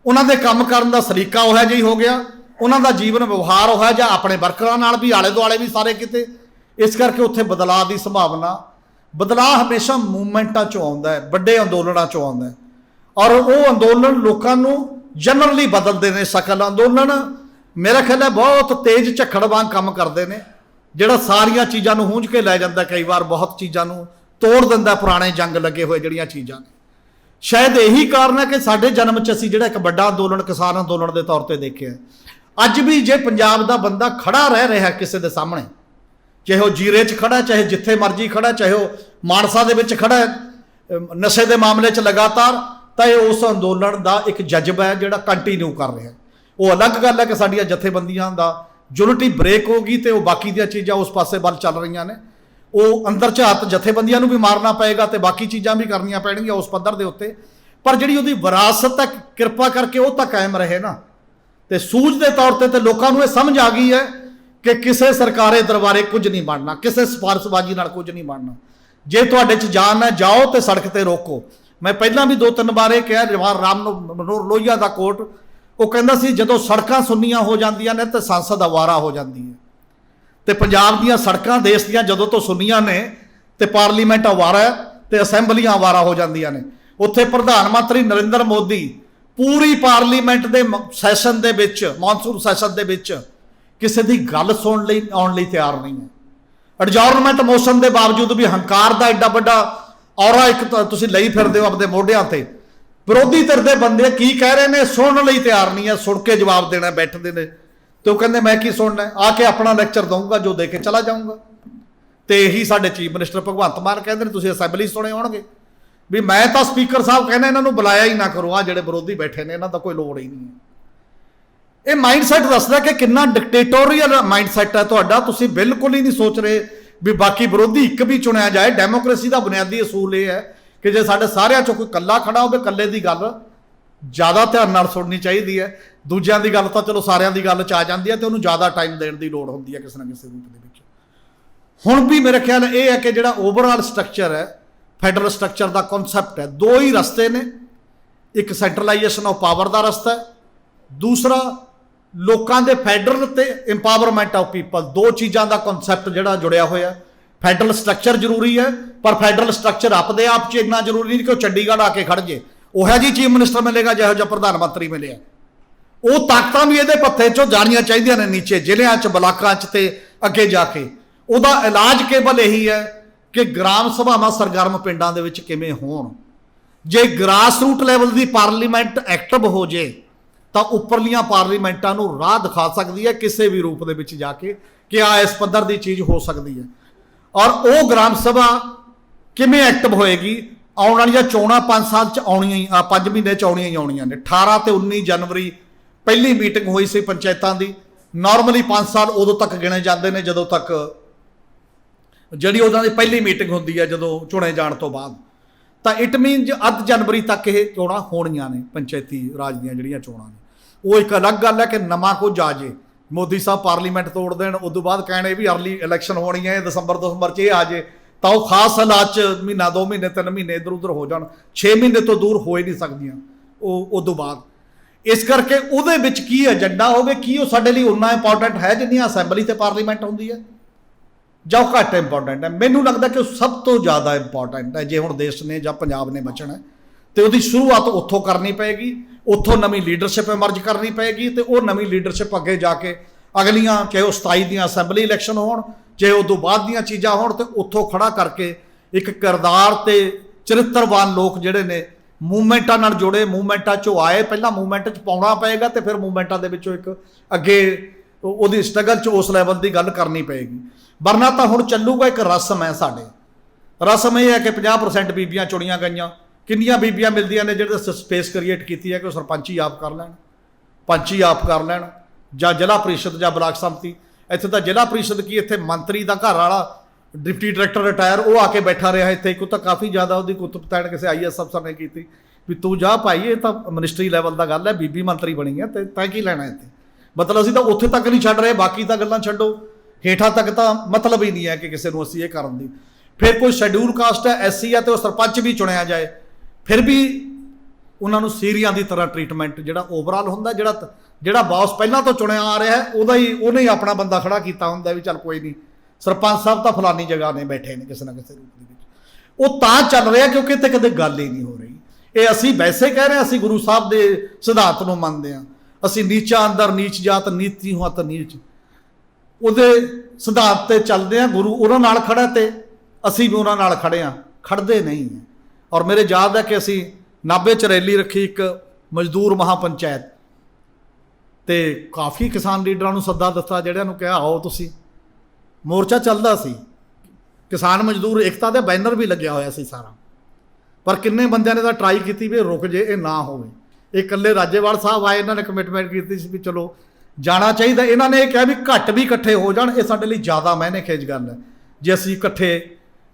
ਉਹਨਾਂ ਦੇ ਕੰਮ ਕਰਨ ਦਾ ਸਲੀਕਾ ਉਹੋ ਜਿਹਾ ਹੀ ਹੋ ਗਿਆ, ਉਹਨਾਂ ਦਾ ਜੀਵਨ ਵਿਵਹਾਰ ਉਹੋ ਜਿਹਾ, ਆਪਣੇ ਵਰਕਰਾਂ ਨਾਲ ਵੀ, ਆਲੇ ਦੁਆਲੇ ਵੀ ਸਾਰੇ ਕਿਤੇ। ਇਸ ਕਰਕੇ ਉੱਥੇ ਬਦਲਾਅ ਦੀ ਸੰਭਾਵਨਾ, ਬਦਲਾਅ ਹਮੇਸ਼ਾ ਮੂਵਮੈਂਟਾਂ 'ਚੋਂ ਆਉਂਦਾ ਹੈ, ਵੱਡੇ ਅੰਦੋਲਨਾਂ 'ਚੋਂ ਆਉਂਦਾ ਹੈ। ਔਰ ਉਹ ਅੰਦੋਲਨ ਲੋਕਾਂ ਨੂੰ ਜਨਰਲੀ ਬਦਲਦੇ ਨੇ। ਸ਼ਕਲ ਅੰਦੋਲਨ ਮੇਰਾ ਖਿਆਲ ਹੈ ਬਹੁਤ ਤੇਜ਼ ਝੱਖੜ ਵਾਂਗ ਕੰਮ ਕਰਦੇ ਨੇ, ਜਿਹੜਾ ਸਾਰੀਆਂ ਚੀਜ਼ਾਂ ਨੂੰ ਹੂੰਝ ਕੇ ਲੈ ਜਾਂਦਾ, ਕਈ ਵਾਰ ਬਹੁਤ ਚੀਜ਼ਾਂ ਨੂੰ ਤੋੜ ਦਿੰਦਾ। ਪੁਰਾਣੇ ਜੰਗ ਲੱਗੇ ਹੋਏ ਜਿਹੜੀਆਂ ਚੀਜ਼ਾਂ ਨੇ, ਸ਼ਾਇਦ ਇਹੀ ਕਾਰਨ ਹੈ ਕਿ ਸਾਡੇ ਜਨਮ 'ਚ ਅਸੀਂ ਜਿਹੜਾ ਇੱਕ ਵੱਡਾ ਅੰਦੋਲਨ ਕਿਸਾਨ ਅੰਦੋਲਨ ਦੇ ਤੌਰ ਤੇ ਦੇਖਿਆ। ਅੱਜ ਵੀ ਜੇ ਪੰਜਾਬ ਦਾ ਬੰਦਾ ਖੜਾ ਰਹਿ ਰਿਹਾ ਕਿਸੇ ਦੇ ਸਾਹਮਣੇ, ਚਾਹੇ ਉਹ ਜੀਰੇ 'ਚ ਖੜਾ, ਚਾਹੇ ਜਿੱਥੇ ਮਰਜ਼ੀ ਖੜਾ, ਚਾਹੇ ਉਹ ਮਾਨਸਾ ਦੇ ਵਿੱਚ ਖੜਾ ਨਸ਼ੇ ਦੇ ਮਾਮਲੇ 'ਚ ਲਗਾਤਾਰ, ਤਾਂ ਇਹ ਉਸ ਅੰਦੋਲਨ ਦਾ ਇੱਕ ਜਜ਼ਬਾ ਹੈ ਜਿਹੜਾ ਕੰਟੀਨਿਊ ਕਰ ਰਿਹਾ। ਉਹ ਅਲੱਗ ਗੱਲ ਹੈ ਕਿ ਸਾਡੀਆਂ ਜਥੇਬੰਦੀਆਂ ਦਾ ਯੂਨਿਟੀ ਬ੍ਰੇਕ ਹੋ ਗਈ ਤੇ ਉਹ ਬਾਕੀ ਦੀਆਂ ਚੀਜ਼ਾਂ ਉਸ ਪਾਸੇ ਵੱਲ ਚੱਲ ਰਹੀਆਂ ਨੇ। ਉਹ ਅੰਦਰ ਝਾਤ ਜਥੇਬੰਦੀਆਂ ਨੂੰ ਵੀ ਮਾਰਨਾ ਪਏਗਾ ਤੇ ਬਾਕੀ ਚੀਜ਼ਾਂ ਵੀ ਕਰਨੀਆਂ ਪੈਣਗੀਆਂ ਉਸ ਪੱਧਰ ਦੇ ਉੱਤੇ। ਪਰ ਜਿਹੜੀ ਉਹਦੀ ਵਿਰਾਸਤ ਹੈ, ਕਿਰਪਾ ਕਰਕੇ ਉਹ ਤਾਂ ਕਾਇਮ ਰਹੇ ਨਾ। ਤੇ ਸੂਝ ਦੇ ਤੌਰ ਤੇ ਲੋਕਾਂ ਨੂੰ ਇਹ ਸਮਝ ਆ ਗਈ ਹੈ ਕਿ ਕਿਸੇ ਸਰਕਾਰੇ ਦਰਬਾਰੇ ਕੁਝ ਨਹੀਂ ਬਣਨਾ, ਕਿਸੇ ਸਿਫਾਰਸ਼ਬਾਜ਼ੀ ਨਾਲ ਕੁਝ ਨਹੀਂ ਬਣਨਾ। ਜੇ ਤੁਹਾਡੇ 'ਚ ਜਾਨ ਹੈ, ਜਾਓ ਤੇ ਸੜਕ ਤੇ ਰੋਕੋ। ਮੈਂ ਪਹਿਲਾਂ ਵੀ 2-3 ਵਾਰ ਇਹ ਕਿਹਾ, ਜਵਾਹਰ ਰਾਮ ਮਨੋਹਰ ਲੋਹੀਆ ਦਾ ਕੋਟ, ਉਹ ਕਹਿੰਦਾ ਸੀ ਜਦੋਂ ਸੜਕਾਂ ਸੁੰਨੀਆਂ ਹੋ ਜਾਂਦੀਆਂ ਨੇ ਤੇ ਸੰਸਦ ਅਵਾਰਾ ਹੋ ਜਾਂਦੀ ਹੈ। ਤੇ ਪੰਜਾਬ ਦੀਆਂ ਸੜਕਾਂ ਦੇਸ਼ ਦੀਆਂ ਜਦੋਂ ਤੋਂ ਸੁੰਨੀਆਂ ਨੇ ਤੇ ਪਾਰਲੀਮੈਂਟ ਅਵਾਰਾ ਹੈ ਤੇ ਅਸੈਂਬਲੀਆਂ ਅਵਾਰਾ ਹੋ ਜਾਂਦੀਆਂ ਨੇ। ਉੱਥੇ ਪ੍ਰਧਾਨ ਮੰਤਰੀ ਨਰਿੰਦਰ ਮੋਦੀ ਪੂਰੀ ਪਾਰਲੀਮੈਂਟ ਦੇ ਸੈਸ਼ਨ ਦੇ ਵਿੱਚ, ਮੌਨਸੂਨ ਸੈਸ਼ਨ ਦੇ ਵਿੱਚ ਕਿਸੇ ਦੀ ਗੱਲ ਸੁਣਨ ਲਈ ਆਉਣ ਲਈ ਤਿਆਰ ਨਹੀਂ ਹੈ। ਐਡਜੋਰਨਮੈਂਟ ਮੋਸ਼ਨ ਦੇ ਬਾਵਜੂਦ ਵੀ ਹੰਕਾਰ ਦਾ ਐਡਾ ਵੱਡਾ ਔਰਾ ਇੱਕ ਤੁਸੀਂ ਲਈ ਫਿਰਦੇ ਹੋ ਆਪਣੇ ਮੋਢਿਆਂ ਤੇ। ਵਿਰੋਧੀ ਧਿਰ ਦੇ ਬੰਦੇ ਕੀ ਕਹਿ ਰਹੇ ਨੇ ਸੁਣਨ ਲਈ ਤਿਆਰ ਨਹੀਂ ਹੈ, ਸੁਣ ਕੇ ਜਵਾਬ ਦੇਣਾ ਬੈਠਦੇ ਨੇ। ਤੇ ਉਹ ਕਹਿੰਦੇ ਮੈਂ ਕੀ ਸੁਣਨਾ, ਆ ਕੇ ਆਪਣਾ ਲੈਕਚਰ ਦਊਂਗਾ ਜੋ ਦੇ ਕੇ ਚਲਾ ਜਾਊਂਗਾ। ਤੇ ਇਹੀ ਸਾਡੇ ਚੀਫ ਮਿਨਿਸਟਰ ਭਗਵੰਤ ਮਾਨ ਕਹਿੰਦੇ ਨੇ, ਤੁਸੀਂ ਅਸੈਂਬਲੀ ਸੁਣੇ ਹੋਣਗੇ ਵੀ ਮੈਂ ਤਾਂ ਸਪੀਕਰ ਸਾਹਿਬ ਕਹਿੰਦੇ ਇਹਨਾਂ ਨੂੰ ਬੁਲਾਇਆ ਹੀ ਨਾ ਕਰੋ, ਆ ਜਿਹੜੇ ਵਿਰੋਧੀ ਬੈਠੇ ਨੇ ਇਹਨਾਂ ਦਾ ਕੋਈ ਲੋੜ ਹੀ ਨਹੀਂ ਹੈ। ਇਹ ਮਾਈਂਡਸੈਟ ਦੱਸਦਾ ਕਿ ਕਿੰਨਾ ਡਿਕਟੇਟੋਰੀਅਲ ਮਾਈਂਡਸੈਟ ਹੈ ਤੁਹਾਡਾ। ਤੁਸੀਂ ਬਿਲਕੁਲ ਹੀ ਨਹੀਂ ਸੋਚ ਰਹੇ ਵੀ ਬਾਕੀ ਵਿਰੋਧੀ ਇੱਕ ਵੀ ਚੁਣਿਆ ਜਾਏ। ਡੈਮੋਕ੍ਰੇਸੀ ਦਾ ਬੁਨਿਆਦੀ ਅਸੂਲ ਇਹ ਹੈ ਕਿ ਜੇ ਸਾਡੇ ਸਾਰਿਆਂ 'ਚੋਂ ਕੋਈ ਇਕੱਲਾ ਖੜਾ ਹੋਵੇ, ਇਕੱਲੇ ਦੀ ਗੱਲ ਜ਼ਿਆਦਾ ਧਿਆਨ ਨਾਲ ਸੁਣਨੀ ਚਾਹੀਦੀ ਹੈ। ਦੂਜਿਆਂ ਦੀ ਗੱਲ ਤਾਂ ਚਲੋ ਸਾਰਿਆਂ ਦੀ ਗੱਲ 'ਚ ਆ ਜਾਂਦੀ ਹੈ ਤੇ ਉਹਨੂੰ ਜ਼ਿਆਦਾ ਟਾਈਮ ਦੇਣ ਦੀ ਲੋੜ ਹੁੰਦੀ ਹੈ ਕਿਸੇ ਨਾ ਕਿਸੇ ਰੂਪ ਦੇ ਵਿੱਚ। ਹੁਣ ਵੀ ਮੇਰੇ ਖਿਆਲ ਇਹ ਹੈ ਕਿ ਜਿਹੜਾ ਓਵਰਆਲ ਸਟਰਕਚਰ ਹੈ, ਫੈਡਰਲ ਸਟਰਕਚਰ ਦਾ ਕਨਸੈਪਟ ਹੈ, ਦੋ ਹੀ ਰਸਤੇ ਨੇ। ਇੱਕ ਸੈਂਟਰਲਾਈਜੇਸ਼ਨ ਆਫ ਪਾਵਰ ਦਾ ਰਸਤਾ ਹੈ, ਦੂਸਰਾ ਲੋਕਾਂ ਦੇ ਫੈਡਰਲ ਤੇ ਇੰਪਾਵਰਮੈਂਟ ਆਫ ਪੀਪਲ। ਦੋ ਚੀਜ਼ਾਂ ਦਾ ਕਨਸੈਪਟ ਜਿਹੜਾ ਜੁੜਿਆ ਹੋਇਆ। ਫੈਡਰਲ ਸਟਰਕਚਰ ਜ਼ਰੂਰੀ ਹੈ, ਪਰ ਫੈਡਰਲ ਸਟਰਕਚਰ ਆਪਦੇ ਆਪ 'ਚ ਇੰਨਾ ਜ਼ਰੂਰੀ ਨਹੀਂ ਕਿ ਉਹ ਚੰਡੀਗੜ੍ਹ ਆ ਕੇ ਖੜ ਜੇ। ਉਹੋ ਜਿਹੀ ਚੀਫ ਮਿਨਿਸਟਰ ਮਿਲੇਗਾ ਜਿਹੋ ਜਿਹਾ ਪ੍ਰਧਾਨ ਮੰਤਰੀ ਮਿਲਿਆ। ਉਹ ਤਾਕਤਾਂ ਵੀ ਇਹਦੇ ਪੱਥੇ 'ਚੋਂ ਜਾਣੀਆਂ ਚਾਹੀਦੀਆਂ ਨੇ ਨੀਚੇ ਜ਼ਿਲ੍ਹਿਆਂ 'ਚ, ਬਲਾਕਾਂ 'ਚ ਤੇ ਅੱਗੇ ਜਾ ਕੇ। ਉਹਦਾ ਇਲਾਜ ਕੇਵਲ ਇਹੀ ਹੈ ਕਿ ਗ੍ਰਾਮ ਸਭਾਵਾਂ ਸਰਗਰਮ ਪਿੰਡਾਂ ਦੇ ਵਿੱਚ ਕਿਵੇਂ ਹੋਣ। ਜੇ ਗ੍ਰਾਸ ਰੂਟ ਲੈਵਲ ਦੀ ਪਾਰਲੀਮੈਂਟ ਐਕਟਿਵ ਹੋ ਜੇ ਤਾਂ ਉੱਪਰਲੀਆਂ ਪਾਰਲੀਮੈਂਟਾਂ ਨੂੰ ਰਾਹ ਦਿਖਾ ਸਕਦੀ ਹੈ ਕਿਸੇ ਵੀ ਰੂਪ ਦੇ ਵਿੱਚ ਜਾ ਕੇ ਕਿ ਆ ਇਸ ਪੱਧਰ ਦੀ ਚੀਜ਼ ਹੋ ਸਕਦੀ ਹੈ। ਔਰ ਉਹ ਗ੍ਰਾਮ ਸਭਾ ਕਿਵੇਂ ਐਕਟਿਵ ਹੋਏਗੀ? ਆਉਣ ਵਾਲੀਆਂ ਚੋਣਾਂ 5 ਸਾਲ 'ਚ ਆਉਣੀਆਂ ਹੀ, 5 ਮਹੀਨੇ 'ਚ ਆਉਣੀਆਂ ਹੀ ਆਉਣੀਆਂ ਨੇ। 18 ਤੇ 19 ਜਨਵਰੀ ਪਹਿਲੀ ਮੀਟਿੰਗ ਹੋਈ ਸੀ ਪੰਚਾਇਤਾਂ ਦੀ। ਨਾਰਮਲੀ 5 ਸਾਲ ਉਦੋਂ ਤੱਕ ਗਿਣੇ ਜਾਂਦੇ ਨੇ ਜਦੋਂ ਤੱਕ ਜਿਹੜੀ ਉਹਨਾਂ ਦੀ ਪਹਿਲੀ ਮੀਟਿੰਗ ਹੁੰਦੀ ਹੈ, ਜਦੋਂ ਚੁਣੇ ਜਾਣ ਤੋਂ ਬਾਅਦ। ਤਾਂ ਇਟ ਮੀਨਸ ਅੱਧ ਜਨਵਰੀ ਤੱਕ ਇਹ ਚੋਣਾਂ ਹੋਣੀਆਂ ਨੇ, ਪੰਚਾਇਤੀ ਰਾਜ ਦੀਆਂ ਜਿਹੜੀਆਂ ਚੋਣਾਂ ਨੇ। ਉਹ ਇੱਕ ਅਲੱਗ ਗੱਲ ਹੈ ਕਿ ਨਵਾਂ ਕੁਝ ਆ ਜੇ, ਮੋਦੀ ਸਾਹਿਬ ਪਾਰਲੀਮੈਂਟ ਤੋੜ ਦੇਣ, ਉਦੋਂ ਬਾਅਦ ਕਹਿਣ ਇਹ ਵੀ ਅਰਲੀ ਇਲੈਕਸ਼ਨ ਹੋਣੀ ਹੈ, ਦਸੰਬਰ 'ਚ ਇਹ ਆ ਜੇ, ਤਾਂ ਉਹ ਖਾਸ ਹਾਲਾਤ 'ਚ ਮਹੀਨਾ 2 ਮਹੀਨੇ 3 ਮਹੀਨੇ ਇੱਧਰ ਉੱਧਰ ਹੋ ਜਾਣ, 6 ਮਹੀਨੇ ਤੋਂ ਦੂਰ ਹੋ ਹੀ ਨਹੀਂ ਸਕਦੀਆਂ ਉਹ ਉਦੋਂ ਬਾਅਦ। ਇਸ ਕਰਕੇ ਉਹਦੇ ਵਿੱਚ ਕੀ ਏਜੰਡਾ ਹੋਵੇ, ਕੀ ਉਹ ਸਾਡੇ ਲਈ ਉਨਾ ਇੰਪੋਰਟੈਂਟ ਹੈ ਜਿੰਨੀ ਅਸੈਂਬਲੀ ਤੇ ਪਾਰਲੀਮੈਂਟ ਹੁੰਦੀ ਹੈ, ਜਾਂ ਉਹ ਘੱਟ ਇੰਪੋਰਟੈਂਟ ਹੈ? ਮੈਨੂੰ ਲੱਗਦਾ ਕਿ ਉਹ ਸਭ ਤੋਂ ਜ਼ਿਆਦਾ ਇੰਪੋਰਟੈਂਟ ਹੈ। ਜੇ ਹੁਣ ਦੇਸ਼ ਨੇ ਜਾਂ ਪੰਜਾਬ ਨੇ ਬਚਣਾ ਤੇ ਉਹਦੀ ਸ਼ੁਰੂਆਤ ਉੱਥੋਂ ਕਰਨੀ ਪਏਗੀ, ਉੱਥੋਂ ਨਵੀਂ ਲੀਡਰਸ਼ਿਪ ਇਮਰਜ ਕਰਨੀ ਪਏਗੀ, ਤੇ ਉਹ ਨਵੀਂ ਲੀਡਰਸ਼ਿਪ ਅੱਗੇ ਜਾ ਕੇ ਅਗਲੀਆਂ ਚਾਹੇ ਉਹ 27 ਦੀਆਂ ਅਸੈਂਬਲੀ ਇਲੈਕਸ਼ਨ ਹੋਣ, ਚਾਹੇ ਉਦੋਂ ਬਾਅਦ ਦੀਆਂ ਚੀਜ਼ਾਂ ਹੋਣ, ਤੇ ਉੱਥੋਂ ਖੜਾ ਕਰਕੇ ਇੱਕ ਕਿਰਦਾਰ ਤੇ ਚਰਿੱਤਰਵਾਨ ਲੋਕ ਜਿਹੜੇ ਨੇ ਮੂਵਮੈਂਟਾਂ ਨਾਲ ਜੁੜੇ, ਮੂਵਮੈਂਟਾਂ 'ਚੋਂ ਆਏ, ਪਹਿਲਾਂ ਮੂਵਮੈਂਟ 'ਚ ਪਾਉਣਾ ਪਏਗਾ ਤੇ ਫਿਰ ਮੂਵਮੈਂਟਾਂ ਦੇ ਵਿੱਚੋਂ ਇੱਕ ਅੱਗੇ ਉਹਦੀ ਸਟਰਗਲ 'ਚ ਉਸ ਲੈਵਲ ਦੀ ਗੱਲ ਕਰਨੀ ਪਏਗੀ। ਵਰਨਾ ਤਾਂ ਹੁਣ ਚੱਲੂਗਾ ਇੱਕ ਰਸਮ ਹੈ ਸਾਡੇ, ਰਸਮ ਇਹ ਹੈ ਕਿ 50% ਬੀਬੀਆਂ ਚੁਣੀਆਂ ਗਈਆਂ। ਕਿੰਨੀਆਂ ਬੀਬੀਆਂ ਮਿਲਦੀਆਂ ਨੇ ਜਿਹੜੇ ਸਪੇਸ ਕ੍ਰੀਏਟ ਕੀਤੀ ਹੈ ਕਿ ਉਹ ਸਰਪੰਚ ਹੀ ਆਪ ਕਰ ਲੈਣ, ਪੰਚ ਹੀ ਆਪ ਕਰ ਲੈਣ, ਜਾਂ ਜ਼ਿਲ੍ਹਾ ਪ੍ਰੀਸ਼ਦ ਜਾਂ ਬਲਾਕ ਸੰਮਤੀ। ਇੱਥੇ ਤਾਂ ਜ਼ਿਲ੍ਹਾ ਪ੍ਰੀਸ਼ਦ ਕੀ, ਇੱਥੇ ਮੰਤਰੀ ਦਾ ਘਰ ਵਾਲਾ ਡਿਪਟੀ ਡਾਇਰੈਕਟਰ ਰਿਟਾਇਰ ਉਹ ਆ ਕੇ ਬੈਠਾ ਰਿਹਾ ਇੱਥੇ। ਇੱਕ ਤਾਂ ਕਾਫੀ ਜ਼ਿਆਦਾ ਉਹਦੀ ਕੁੱਤਪਤੈਣ ਕਿਸੇ IAS ਅਫਸਰ ਨੇ ਕੀਤੀ ਵੀ ਤੂੰ ਜਾ ਭਾਈ, ਇਹ ਤਾਂ ਮਿਨਿਸਟਰੀ ਲੈਵਲ ਦਾ ਗੱਲ ਹੈ, ਬੀਬੀ ਮੰਤਰੀ ਬਣੀ ਹੈ ਤੇ ਤੈਂ ਕੀ ਲੈਣਾ ਇੱਥੇ। ਮਤਲਬ ਅਸੀਂ ਤਾਂ ਉੱਥੇ ਤੱਕ ਨਹੀਂ ਛੱਡ ਰਹੇ, ਬਾਕੀ ਤਾਂ ਗੱਲਾਂ ਛੱਡੋ, ਹੇਠਾਂ ਤੱਕ ਤਾਂ ਮਤਲਬ ਹੀ ਨਹੀਂ ਹੈ ਕਿ ਕਿਸੇ ਨੂੰ ਅਸੀਂ ਇਹ ਕਰਨ ਦੀ। ਫਿਰ ਕੋਈ ਸ਼ੈਡਿਊਲ ਕਾਸਟ ਹੈ, SC ਹੈ, ਤੇ ਉਹ ਸਰਪੰਚ ਵੀ ਚੁਣਿਆ ਜਾਏ, ਫਿਰ ਵੀ ਉਹਨਾਂ ਨੂੰ ਸੀਰੀਆਂ ਦੀ ਤਰ੍ਹਾਂ ਟਰੀਟਮੈਂਟ ਜਿਹੜਾ ਓਵਰਆਲ ਹੁੰਦਾ, ਜਿਹੜਾ ਬੌਸ ਪਹਿਲਾਂ ਤੋਂ ਚੁਣਿਆ ਆ ਰਿਹਾ ਹੈ ਉਹਨੇ ਹੀ ਆਪਣਾ ਬੰਦਾ ਖੜਾ ਕੀਤਾ ਹੁੰਦਾ ਵੀ ਚੱਲ ਕੋਈ ਨਹੀਂ, ਸਰਪੰਚ ਸਾਹਿਬ ਤਾਂ ਫਲਾਨੀ ਜਗ੍ਹਾ ਨੇ ਬੈਠੇ ਨੇ ਕਿਸੇ ਨਾ ਕਿਸੇ ਰੂਪ ਦੇ ਵਿੱਚ। ਉਹ ਤਾਂ ਚੱਲ ਰਿਹਾ ਕਿਉਂਕਿ ਇੱਥੇ ਕਦੇ ਗੱਲ ਹੀ ਨਹੀਂ ਹੋ ਰਹੀ। ਇਹ ਅਸੀਂ ਵੈਸੇ ਕਹਿ ਰਹੇ ਹਾਂ, ਅਸੀਂ ਗੁਰੂ ਸਾਹਿਬ ਦੇ ਸਿਧਾਂਤ ਨੂੰ ਮੰਨਦੇ ਹਾਂ, ਅਸੀਂ ਨੀਚਾ ਅੰਦਰ ਨੀਚ ਜਾਤ ਨੀਤੀ ਹੁਆ ਤਾਂ ਨੀਚ, ਉਹਦੇ ਸਿਧਾਂਤ ਤੇ ਚੱਲਦੇ ਹਾਂ। ਗੁਰੂ ਉਹਨਾਂ ਨਾਲ ਖੜਾ ਤੇ ਅਸੀਂ ਵੀ ਉਹਨਾਂ ਨਾਲ ਖੜੇ ਹਾਂ, ਖੜਦੇ ਨਹੀਂ। ਔਰ ਮੇਰੇ ਯਾਦ ਹੈ ਕਿ ਅਸੀਂ ਨਾਭੇ 'ਚ ਰੈਲੀ ਰੱਖੀ, ਇੱਕ ਮਜ਼ਦੂਰ ਮਹਾਪੰਚਾਇਤ, ਤੇ ਕਾਫੀ ਕਿਸਾਨ ਲੀਡਰਾਂ ਨੂੰ ਸੱਦਾ ਦਿੱਤਾ, ਜਿਹੜਿਆਂ ਨੂੰ ਕਿਹਾ ਆਓ ਤੁਸੀਂ। ਮੋਰਚਾ ਚੱਲਦਾ ਸੀ, ਕਿਸਾਨ ਮਜ਼ਦੂਰ ਏਕਤਾ ਦੇ ਬੈਨਰ ਵੀ ਲੱਗਿਆ ਹੋਇਆ ਸੀ ਸਾਰਾ, ਪਰ ਕਿੰਨੇ ਬੰਦਿਆਂ ਨੇ ਤਾਂ ਟਰਾਈ ਕੀਤੀ ਵੀ ਰੁਕ ਜੇ, ਇਹ ਨਾ ਹੋਵੇ। ਇਹ ਇਕੱਲੇ ਰਾਜੇਵਾਲ ਸਾਹਿਬ ਆਏ, ਇਹਨਾਂ ਨੇ ਕਮਿਟਮੈਂਟ ਕੀਤੀ ਸੀ ਵੀ ਚਲੋ ਜਾਣਾ ਚਾਹੀਦਾ। ਇਹਨਾਂ ਨੇ ਇਹ ਕਿਹਾ ਵੀ ਘੱਟ ਵੀ ਇਕੱਠੇ ਹੋ ਜਾਣ, ਇਹ ਸਾਡੇ ਲਈ ਜ਼ਿਆਦਾ ਮਾਇਨੇ ਖੇਜ ਗੱਲ ਹੈ। ਜੇ ਅਸੀਂ ਇਕੱਠੇ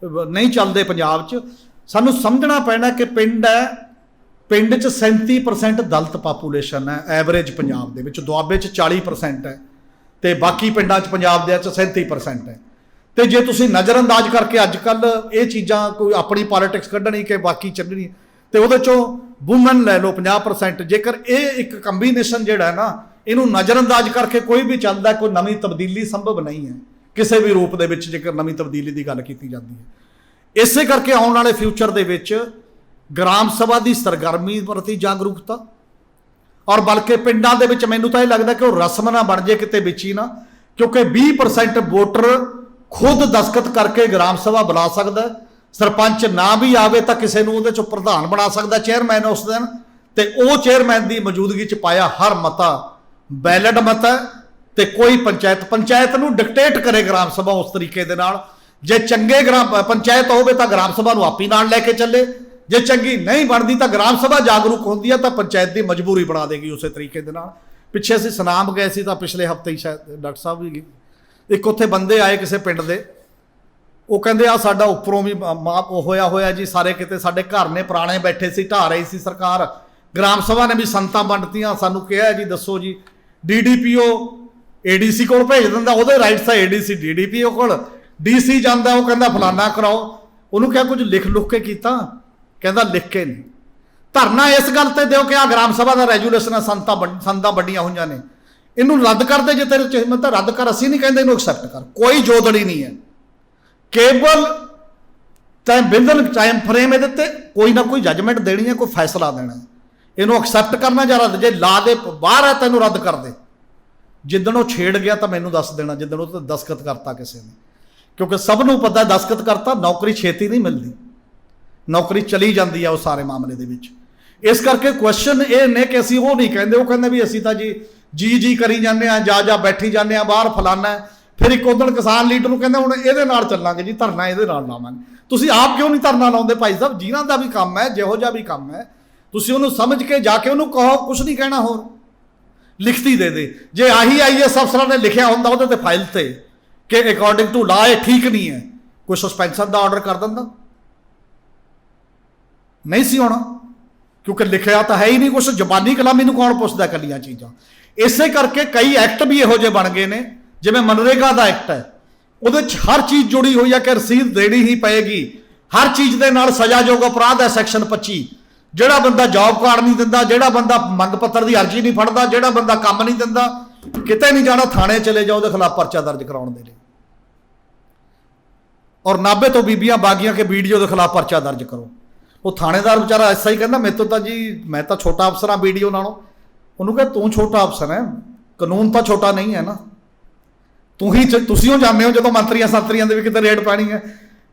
ਨਹੀਂ ਚੱਲਦੇ ਪੰਜਾਬ 'ਚ, ਸਾਨੂੰ ਸਮਝਣਾ ਪੈਣਾ ਕਿ ਪਿੰਡ ਹੈ, ਪਿੰਡ 'ਚ 37% ਦਲਿਤ ਪਾਪੂਲੇਸ਼ਨ ਹੈ ਐਵਰੇਜ ਪੰਜਾਬ ਦੇ ਵਿੱਚ, ਦੁਆਬੇ 'ਚ 40% ਹੈ, ਤੇ ਬਾਕੀ ਪਿੰਡਾਂ 'ਚ ਪੰਜਾਬ ਦੇ 'ਚ 37% ਹੈ। ਤੇ ਜੇ ਤੁਸੀਂ ਨਜ਼ਰਅੰਦਾਜ਼ ਕਰਕੇ ਅੱਜ ਕੱਲ੍ਹ ਇਹ ਚੀਜ਼ਾਂ ਕੋਈ ਆਪਣੀ ਪੋਲੀਟਿਕਸ ਕੱਢਣੀ ਕਿ ਬਾਕੀ ਚੱਲਣੀ, ਤੇ ਉਹਦੇ 'ਚੋਂ ਵੂਮਨ ਲੈ ਲਓ 50%। ਜੇਕਰ ਇਹ ਇੱਕ ਕੰਬੀਨੇਸ਼ਨ ਜਿਹੜਾ ਹੈ ਨਾ, ਇਹਨੂੰ ਨਜ਼ਰਅੰਦਾਜ਼ ਕਰਕੇ ਕੋਈ ਵੀ ਚੱਲਦਾ, ਕੋਈ ਨਵੀਂ ਤਬਦੀਲੀ ਸੰਭਵ ਨਹੀਂ ਹੈ ਕਿਸੇ ਵੀ ਰੂਪ ਦੇ ਵਿੱਚ, ਜੇਕਰ ਨਵੀਂ ਤਬਦੀਲੀ ਦੀ ਗੱਲ ਕੀਤੀ ਜਾਂਦੀ ਹੈ। ਇਸੇ ਕਰਕੇ ਆਉਣ ਵਾਲੇ ਫਿਊਚਰ ਦੇ ਵਿੱਚ ਗ੍ਰਾਮ ਸਭਾ ਦੀ ਸਰਗਰਮੀ ਪ੍ਰਤੀ ਜਾਗਰੂਕਤਾ, ਔਰ ਬਲਕਿ ਪਿੰਡਾਂ ਦੇ ਵਿੱਚ ਮੈਨੂੰ ਤਾਂ ਇਹ ਲੱਗਦਾ ਕਿ ਉਹ ਰਸਮ ਨਾ ਬਣ ਜੇ ਕਿਤੇ ਵਿੱਚ ਹੀ ਨਾ, ਕਿਉਂਕਿ 20% ਵੋਟਰ ਖੁਦ ਦਸਤਖਤ ਕਰਕੇ ਗ੍ਰਾਮ ਸਭਾ ਬੁਲਾ ਸਕਦਾ। ਸਰਪੰਚ ਨਾ ਵੀ ਆਵੇ ਤਾਂ ਕਿਸੇ ਨੂੰ ਉਹਦੇ 'ਚੋਂ ਪ੍ਰਧਾਨ ਬਣਾ ਸਕਦਾ, ਚੇਅਰਮੈਨ ਉਸ ਦਿਨ, ਤੇ ਉਹ ਚੇਅਰਮੈਨ ਦੀ ਮੌਜੂਦਗੀ 'ਚ ਪਾਇਆ ਹਰ ਮਤਾ ਬੈਲਟ ਮਤ ਹੈ, ਤੇ ਕੋਈ ਪੰਚਾਇਤ ਨੂੰ ਡਿਕਟੇਟ ਕਰੇ ਗ੍ਰਾਮ ਸਭਾ ਉਸ ਤਰੀਕੇ ਦੇ ਨਾਲ। ਜੇ ਚੰਗੇ ਗ੍ਰਾਮ ਪੰਚਾਇਤ ਹੋਵੇ ਤਾਂ ਗ੍ਰਾਮ ਸਭਾ ਨੂੰ ਆਪੀ ਨਾਲ ਲੈ ਕੇ ਚੱਲੇ, ਜੇ ਚੰਗੀ ਨਹੀਂ ਬਣਦੀ ਤਾਂ ਗ੍ਰਾਮ ਸਭਾ ਜਾਗਰੂਕ ਹੁੰਦੀ ਹੈ ਤਾਂ ਪੰਚਾਇਤ ਦੀ ਮਜਬੂਰੀ ਬਣਾ ਦੇਗੀ ਉਸੇ ਤਰੀਕੇ ਦੇ ਨਾਲ। ਪਿੱਛੇ ਅਸੀਂ ਸੁਨਾਮ ਗਏ ਸੀ ਤਾਂ ਪਿਛਲੇ ਹਫ਼ਤੇ ਹੀ ਸ਼ਾਇਦ ਡਾਕਟਰ ਸਾਹਿਬ ਵੀ ਗਏ, ਇੱਕ ਉੱਥੇ ਬੰਦੇ ਆਏ ਕਿਸੇ ਪਿੰਡ ਦੇ, ਉਹ ਕਹਿੰਦੇ ਆ ਸਾਡਾ ਉੱਪਰੋਂ ਵੀ ਹੋਇਆ ਜੀ, ਸਾਰੇ ਕਿਤੇ ਸਾਡੇ ਘਰ ਨੇ ਪੁਰਾਣੇ ਬੈਠੇ ਸੀ, ਢਾਹ ਰਹੀ ਸੀ ਸਰਕਾਰ, ਗ੍ਰਾਮ ਸਭਾ ਨੇ ਵੀ ਸੰਤਾਂ ਵੰਡਤੀਆਂ, ਸਾਨੂੰ ਕਿਹਾ ਜੀ ਦੱਸੋ ਜੀ, DDPO ADC ਕੋਲ ਭੇਜ ਦਿੰਦਾ, ਉਹਦੇ ਰਾਈਟਸ ਆ ADC DDPO ਕੋਲ, DC ਜਾਂਦਾ ਉਹ ਕਹਿੰਦਾ ਫਲਾਨਾ ਕਰਾਓ। ਉਹਨੂੰ ਕਿਹਾ ਕੁਝ ਲਿਖ ਲੁੱਕ ਕੇ ਕੀਤਾ, ਕਹਿੰਦਾ ਲਿਖ ਕੇ ਨਹੀਂ। ਧਰਨਾ ਇਸ ਗੱਲ ਤੇ ਦਿਓ ਕਿ ਆ ਗ੍ਰਾਮ ਸਭਾ ਦਾ ਰੈਜੂਲੇਸ਼ਨ ਹੈ, ਸੰਤਾਂ ਵੱਡੀਆਂ ਹੋਈਆਂ ਨੇ, ਇਹਨੂੰ ਰੱਦ ਕਰ ਦੇ। ਜੇ ਤੇਰੇ ਚ ਹਿੰਮਤ ਤਾਂ ਰੱਦ ਕਰ, ਅਸੀਂ ਨਹੀਂ ਕਹਿੰਦੇ ਇਹਨੂੰ ਐਕਸੈਪਟ ਕਰ, ਕੋਈ ਜੋਦੜੀ ਨਹੀਂ ਹੈ। ਕੇਵਲ ਟਾਈਮ ਫਰੇਮ ਇਹਦੇ ਤੇ ਕੋਈ ਨਾ ਕੋਈ ਜੱਜਮੈਂਟ ਦੇਣੀ ਹੈ, ਕੋਈ ਫੈਸਲਾ ਦੇਣਾ ਹੈ, ਇਹਨੂੰ ਐਕਸੈਪਟ ਕਰਨਾ ਜਾਂ ਰੱਦ। ਜੇ ਲਾ ਦੇ ਬਾਹਰ ਹੈ ਤੈਨੂੰ ਰੱਦ ਕਰ ਦੇ। ਜਿੱਦਣ ਉਹ ਛੇੜ ਗਿਆ ਤਾਂ ਮੈਨੂੰ ਦੱਸ ਦੇਣਾ, ਜਿੱਦਣ ਉਹ ਤੇ ਦਸਤਖਤ ਕਰਤਾ ਕਿਸੇ ਨੇ, ਕਿਉਂਕਿ ਸਭ ਨੂੰ ਪਤਾ ਦਸਤਖਤ ਕਰਤਾ ਨੌਕਰੀ ਛੇਤੀ ਨਹੀਂ ਮਿਲਦੀ, ਨੌਕਰੀ ਚਲੀ ਜਾਂਦੀ ਆ ਉਹ ਸਾਰੇ ਮਾਮਲੇ ਦੇ ਵਿੱਚ। ਇਸ ਕਰਕੇ ਕੁਐਸਚਨ ਇਹ ਨੇ ਕਿ ਅਸੀਂ ਉਹ ਨਹੀਂ ਕਹਿੰਦੇ, ਉਹ ਕਹਿੰਦੇ ਵੀ ਅਸੀਂ ਤਾਂ ਜੀ ਕਰੀ ਜਾਂਦੇ ਹਾਂ, ਜਾ ਬੈਠੀ ਜਾਂਦੇ ਹਾਂ ਬਾਹਰ ਫਲਾਨਾ। ਫਿਰ ਇੱਕ ਉਦਣ ਕਿਸਾਨ ਲੀਡਰ ਨੂੰ ਕਹਿੰਦੇ ਹੁਣ ਇਹਦੇ ਨਾਲ ਚੱਲਾਂਗੇ ਜੀ, ਧਰਨਾ ਇਹਦੇ ਨਾਲ ਲਾਵਾਂਗੇ। ਤੁਸੀਂ ਆਪ ਕਿਉਂ ਨਹੀਂ ਧਰਨਾ ਲਾਉਂਦੇ ਭਾਈ ਸਾਹਿਬ? ਜਿਨ੍ਹਾਂ ਦਾ ਵੀ ਕੰਮ ਹੈ, ਜਿਹੋ ਜਿਹਾ ਵੀ ਕੰਮ ਹੈ, ਤੁਸੀਂ ਉਹਨੂੰ ਸਮਝ ਕੇ ਜਾ ਕੇ ਉਹਨੂੰ ਕਹੋ, ਕੁਛ ਨਹੀਂ ਕਹਿਣਾ, ਹੋਰ ਲਿਖਤੀ ਦੇ। ਜੇ ਆਹੀ IAS ਅਫਸਰਾਂ ਨੇ ਲਿਖਿਆ ਹੁੰਦਾ ਉਹਦੇ ਤੇ ਫਾਈਲ ਤੇ ਕਿ ਅਕੋਰਡਿੰਗ ਟੂ ਲਾ ਇਹ ਠੀਕ ਨਹੀਂ ਹੈ, ਕੋਈ ਸਸਪੈਂਸ਼ਨ ਦਾ ਆਰਡਰ ਕਰ ਦਿੰਦਾ, ਨਹੀਂ ਸੀ ਹੋਣਾ, ਕਿਉਂਕਿ ਲਿਖਿਆ ਤਾਂ ਹੈ ਹੀ ਨਹੀਂ ਕੁਛ। ਜ਼ਬਾਨੀ ਕਲਾਮੀ ਨੂੰ ਕੌਣ ਪੁੱਛਦਾ ਇਕੱਲੀਆਂ ਚੀਜ਼ਾਂ। ਇਸੇ ਕਰਕੇ ਕਈ ਐਕਟ ਵੀ ਇਹੋ ਜਿਹੇ ਬਣ ਗਏ ਨੇ, ਜਿਵੇਂ ਮਨਰੇਗਾ ਦਾ ਐਕਟ ਹੈ, ਉਹਦੇ 'ਚ ਹਰ ਚੀਜ਼ ਜੁੜੀ ਹੋਈ ਹੈ ਕਿ ਰਸੀਦ ਦੇਣੀ ਹੀ ਪਏਗੀ। ਹਰ ਚੀਜ਼ ਦੇ ਨਾਲ ਸਜ਼ਾਯੋਗ ਅਪਰਾਧ ਹੈ ਸੈਕਸ਼ਨ 25। ਜਿਹੜਾ ਬੰਦਾ ਜੌਬ ਕਾਰਡ ਨਹੀਂ ਦਿੰਦਾ, ਜਿਹੜਾ ਬੰਦਾ ਮੰਗ ਪੱਤਰ ਦੀ ਅਰਜ਼ੀ ਨਹੀਂ ਫੜਦਾ, ਜਿਹੜਾ ਬੰਦਾ ਕੰਮ ਨਹੀਂ ਦਿੰਦਾ, ਕਿਤੇ ਨਹੀਂ ਜਾਣਾ, ਥਾਣੇ ਚਲੇ ਜਾਓ, ਉਹਦੇ ਖਿਲਾਫ ਪਰਚਾ ਦਰਜ ਕਰਾਉਣ ਦੇ ਲਈ। ਔਰ 90 ਤੋਂ ਬੀਬੀਆਂ ਬਾਗੀਆਂ ਕੇ ਵੀਡੀਓ ਦੇ ਖਿਲਾਫ ਪਰਚਾ ਦਰਜ ਕਰੋ। ਉਹ ਥਾਣੇਦਾਰ ਵਿਚਾਰਾ ਐਸਾ ਹੀ ਕਹਿੰਦਾ, ਮੇਰੇ ਤੋਂ ਤਾਂ ਜੀ ਮੈਂ ਤਾਂ ਛੋਟਾ ਅਫਸਰ ਹਾਂ ਵੀਡੀਓ ਨਾਲੋਂ। ਉਹਨੂੰ ਕਹੇ ਤੂੰ ਛੋਟਾ ਅਫਸਰ ਹੈ, ਕਾਨੂੰਨ ਤਾਂ ਛੋਟਾ ਨਹੀਂ ਹੈ ਨਾ। ਤੁਸੀਂ ਉਹ ਜਾਣਦੇ ਹੋ ਜਦੋਂ ਮੰਤਰੀਆਂ ਸੰਤਰੀਆਂ ਦੇ ਵੀ ਕਿਤੇ ਰੇਡ ਪੈਣੀ ਹੈ।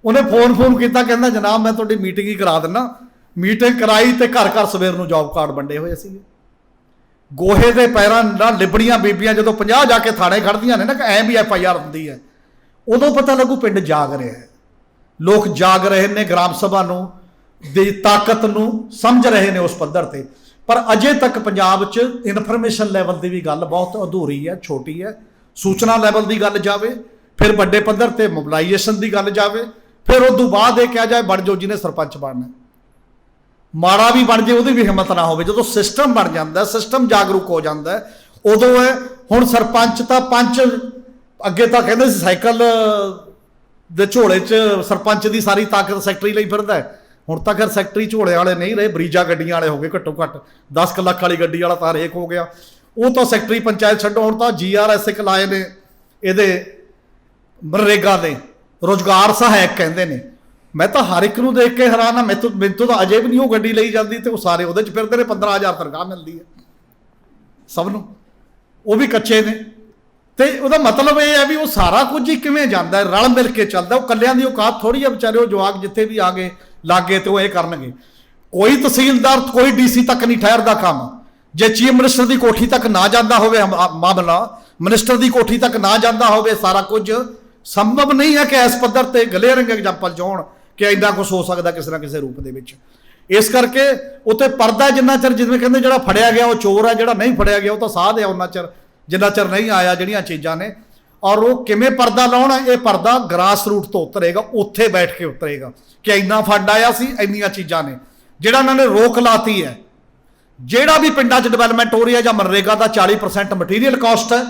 ਉਹਨੇ ਫੋਨ ਕੀਤਾ, ਕਹਿੰਦਾ ਜਨਾਬ ਮੈਂ ਤੁਹਾਡੀ ਮੀਟਿੰਗ ਹੀ ਕਰਾ ਦਿੰਦਾ। ਮੀਟਿੰਗ ਕਰਾਈ ਤੇ ਘਰ ਘਰ ਸਵੇਰ ਨੂੰ ਜੌਬ ਕਾਰਡ ਵੰਡੇ ਹੋਏ ਸੀ। ਗੋਹੇ ਦੇ ਪੈਰਾਂ ਨਾਲ ਲਿਬੜੀਆਂ ਬੀਬੀਆਂ ਜਦੋਂ 50 ਜਾ ਕੇ ਥਾਣੇ ਖੜਦੀਆਂ ਨੇ ਨਾ, ਕਿ ਐਂ ਵੀ FIR ਹੁੰਦੀ ਹੈ, ਉਦੋਂ ਪਤਾ ਲੱਗੂ ਪਿੰਡ ਜਾਗ ਰਿਹਾ ਹੈ, ਲੋਕ ਜਾਗ ਰਹੇ ਨੇ, ਗ੍ਰਾਮ ਸਭਾ ਨੂੰ ਦੀ ਤਾਕਤ ਨੂੰ ਸਮਝ ਰਹੇ ਨੇ ਉਸ ਪੱਧਰ ਤੇ। ਪਰ ਅਜੇ ਤੱਕ ਪੰਜਾਬ 'ਚ ਇਨਫੋਰਮੇਸ਼ਨ ਲੈਵਲ ਦੀ ਵੀ ਗੱਲ ਬਹੁਤ ਅਧੂਰੀ ਹੈ, ਛੋਟੀ ਹੈ। ਸੂਚਨਾ ਲੈਵਲ ਦੀ ਗੱਲ ਜਾਵੇ, ਫਿਰ ਵੱਡੇ ਪੱਧਰ ਤੇ ਮੋਬਿਲਾਈਜੇਸ਼ਨ ਦੀ ਗੱਲ ਜਾਵੇ, ਫਿਰ ਉਸ ਤੋਂ ਬਾਅਦ ਇਹ ਕਿਹਾ ਜਾਏ ਬਣ ਜਾਓ ਜਿਹਨੇ ਸਰਪੰਚ ਬਣਨਾ। ਮਾੜਾ ਵੀ ਬਣ ਜੇ ਉਹਦੀ ਵੀ ਹਿੰਮਤ ਨਾ ਹੋਵੇ। ਜਦੋਂ ਸਿਸਟਮ ਬਣ ਜਾਂਦਾ, ਸਿਸਟਮ ਜਾਗਰੂਕ ਹੋ ਜਾਂਦਾ, ਉਦੋਂ ਹੈ। ਹੁਣ ਸਰਪੰਚ ਤਾਂ ਪੰਚ ਅੱਗੇ ਤਾਂ ਕਹਿੰਦੇ ਸੀ ਸਾਈਕਲ ਦੇ ਝੋਲੇ 'ਚ ਸਰਪੰਚ ਦੀ ਸਾਰੀ ਤਾਕਤ ਸੈਕਟਰੀ ਲਈ ਫਿਰਦਾ। ਹੁਣ ਤਾਂ ਖੈਰ ਸੈਕਟਰੀ ਝੋਲੇ ਵਾਲੇ ਨਹੀਂ ਰਹੇ, ਬਰੀਜਾ ਗੱਡੀਆਂ ਵਾਲੇ ਹੋ ਗਏ। ਘੱਟੋ ਘੱਟ 10 ਲੱਖ ਵਾਲੀ ਗੱਡੀ ਵਾਲਾ ਤਾਂ ਹਰੇਕ ਹੋ ਗਿਆ। ਉਹ ਤਾਂ ਸੈਕਟਰੀ ਪੰਚਾਇਤ ਛੱਡੋ, ਹੁਣ ਤਾਂ GRS ਇੱਕ ਲਾਏ ਨੇ, ਇਹਦੇ ਮਨਰੇਗਾ ਦੇ ਰੁਜ਼ਗਾਰ ਸਹਾਇਕ ਕਹਿੰਦੇ ਨੇ। ਮੈਂ ਤਾਂ ਹਰ ਇੱਕ ਨੂੰ ਦੇਖ ਕੇ ਹੈਰਾਨ ਹਾਂ। ਮੈਨੂੰ ਤਾਂ ਅਜੇ ਵੀ ਨਹੀਂ ਉਹ ਗੱਡੀ ਲਈ ਜਾਂਦੀ, ਤੇ ਉਹ ਸਾਰੇ ਉਹਦੇ 'ਚ ਫਿਰਦੇ ਨੇ। 15,000 ਤਨਖਾਹ ਮਿਲਦੀ ਹੈ ਸਭ ਨੂੰ, ਉਹ ਵੀ ਕੱਚੇ ਨੇ। ਤੇ ਉਹਦਾ ਮਤਲਬ ਇਹ ਹੈ ਵੀ ਉਹ ਸਾਰਾ ਕੁਝ ਹੀ ਕਿਵੇਂ ਜਾਂਦਾ, ਰਲ ਮਿਲ ਕੇ ਚੱਲਦਾ। ਉਹ ਕੱਲਿਆਂ ਦੀ ਔਕਾਤ ਥੋੜ੍ਹੀ ਹੈ। ਵਿਚਾਰੇ ਉਹ ਜਵਾਕ ਜਿੱਥੇ ਵੀ ਆ ਗਏ ਲਾਗੇ ਤੇ ਉਹ ਇਹ ਕਰਨਗੇ। ਕੋਈ ਤਹਿਸੀਲਦਾਰ, ਕੋਈ DC ਤੱਕ ਨਹੀਂ ਠਹਿਰਦਾ ਕੰਮ। ਜੇ ਚੀਫ ਮਿਨਿਸਟਰ ਦੀ ਕੋਠੀ ਤੱਕ ਨਾ ਜਾਂਦਾ ਹੋਵੇ ਮਾਮਲਾ, ਮਿਨਿਸਟਰ ਦੀ ਕੋਠੀ ਤੱਕ ਨਾ ਜਾਂਦਾ ਹੋਵੇ, ਸਾਰਾ ਕੁਝ ਸੰਭਵ ਨਹੀਂ ਹੈ ਕਿ ਇਸ ਪੱਧਰ ਤੇ ਗਲੇਰਿੰਗ ਐਗਜ਼ਾਮਪਲ ਚੋਣ ਕਿ ਇੰਨਾ ਕੁਛ ਹੋ ਸਕਦਾ ਕਿਸੇ ਨਾ ਕਿਸੇ ਰੂਪ ਦੇ ਵਿੱਚ। ਇਸ ਕਰਕੇ ਉੱਤੇ ਪਰਦਾ ਜਿੰਨਾ ਚਿਰ, ਜਿਵੇਂ ਕਹਿੰਦੇ ਜਿਹੜਾ ਫੜਿਆ ਗਿਆ ਉਹ ਚੋਰ ਹੈ, ਜਿਹੜਾ ਨਹੀਂ ਫੜਿਆ ਗਿਆ ਉਹ ਤਾਂ ਸਾਧ ਹੈ, ਉਹਨਾਂ ਚਿਰ ਜਿੰਨਾ ਚਿਰ ਨਹੀਂ ਆਇਆ ਜਿਹੜੀਆਂ ਚੀਜ਼ਾਂ ਨੇ। ਔਰ ਉਹ ਕਿਵੇਂ ਪਰਦਾ ਲਾਉਣਾ, ਇਹ ਪਰਦਾ ਗਰਾਸ ਰੂਟ ਤੋਂ ਉਤਰੇਗਾ, ਉੱਥੇ ਬੈਠ ਕੇ ਉਤਰੇਗਾ ਕਿ ਇੰਨਾ ਫੰਡ ਆਇਆ ਸੀ, ਇੰਨੀਆਂ ਚੀਜ਼ਾਂ ਨੇ। ਜਿਹੜਾ ਉਹਨਾਂ ਨੇ ਰੋਕ ਲਾਤੀ ਹੈ, ਜਿਹੜਾ ਵੀ ਪਿੰਡਾਂ 'ਚ ਡਿਵੈਲਪਮੈਂਟ ਹੋ ਰਹੀ ਹੈ, ਜਾਂ ਮਨਰੇਗਾ ਦਾ 40% ਮਟੀਰੀਅਲ ਕਾਸਟ ਹੈ,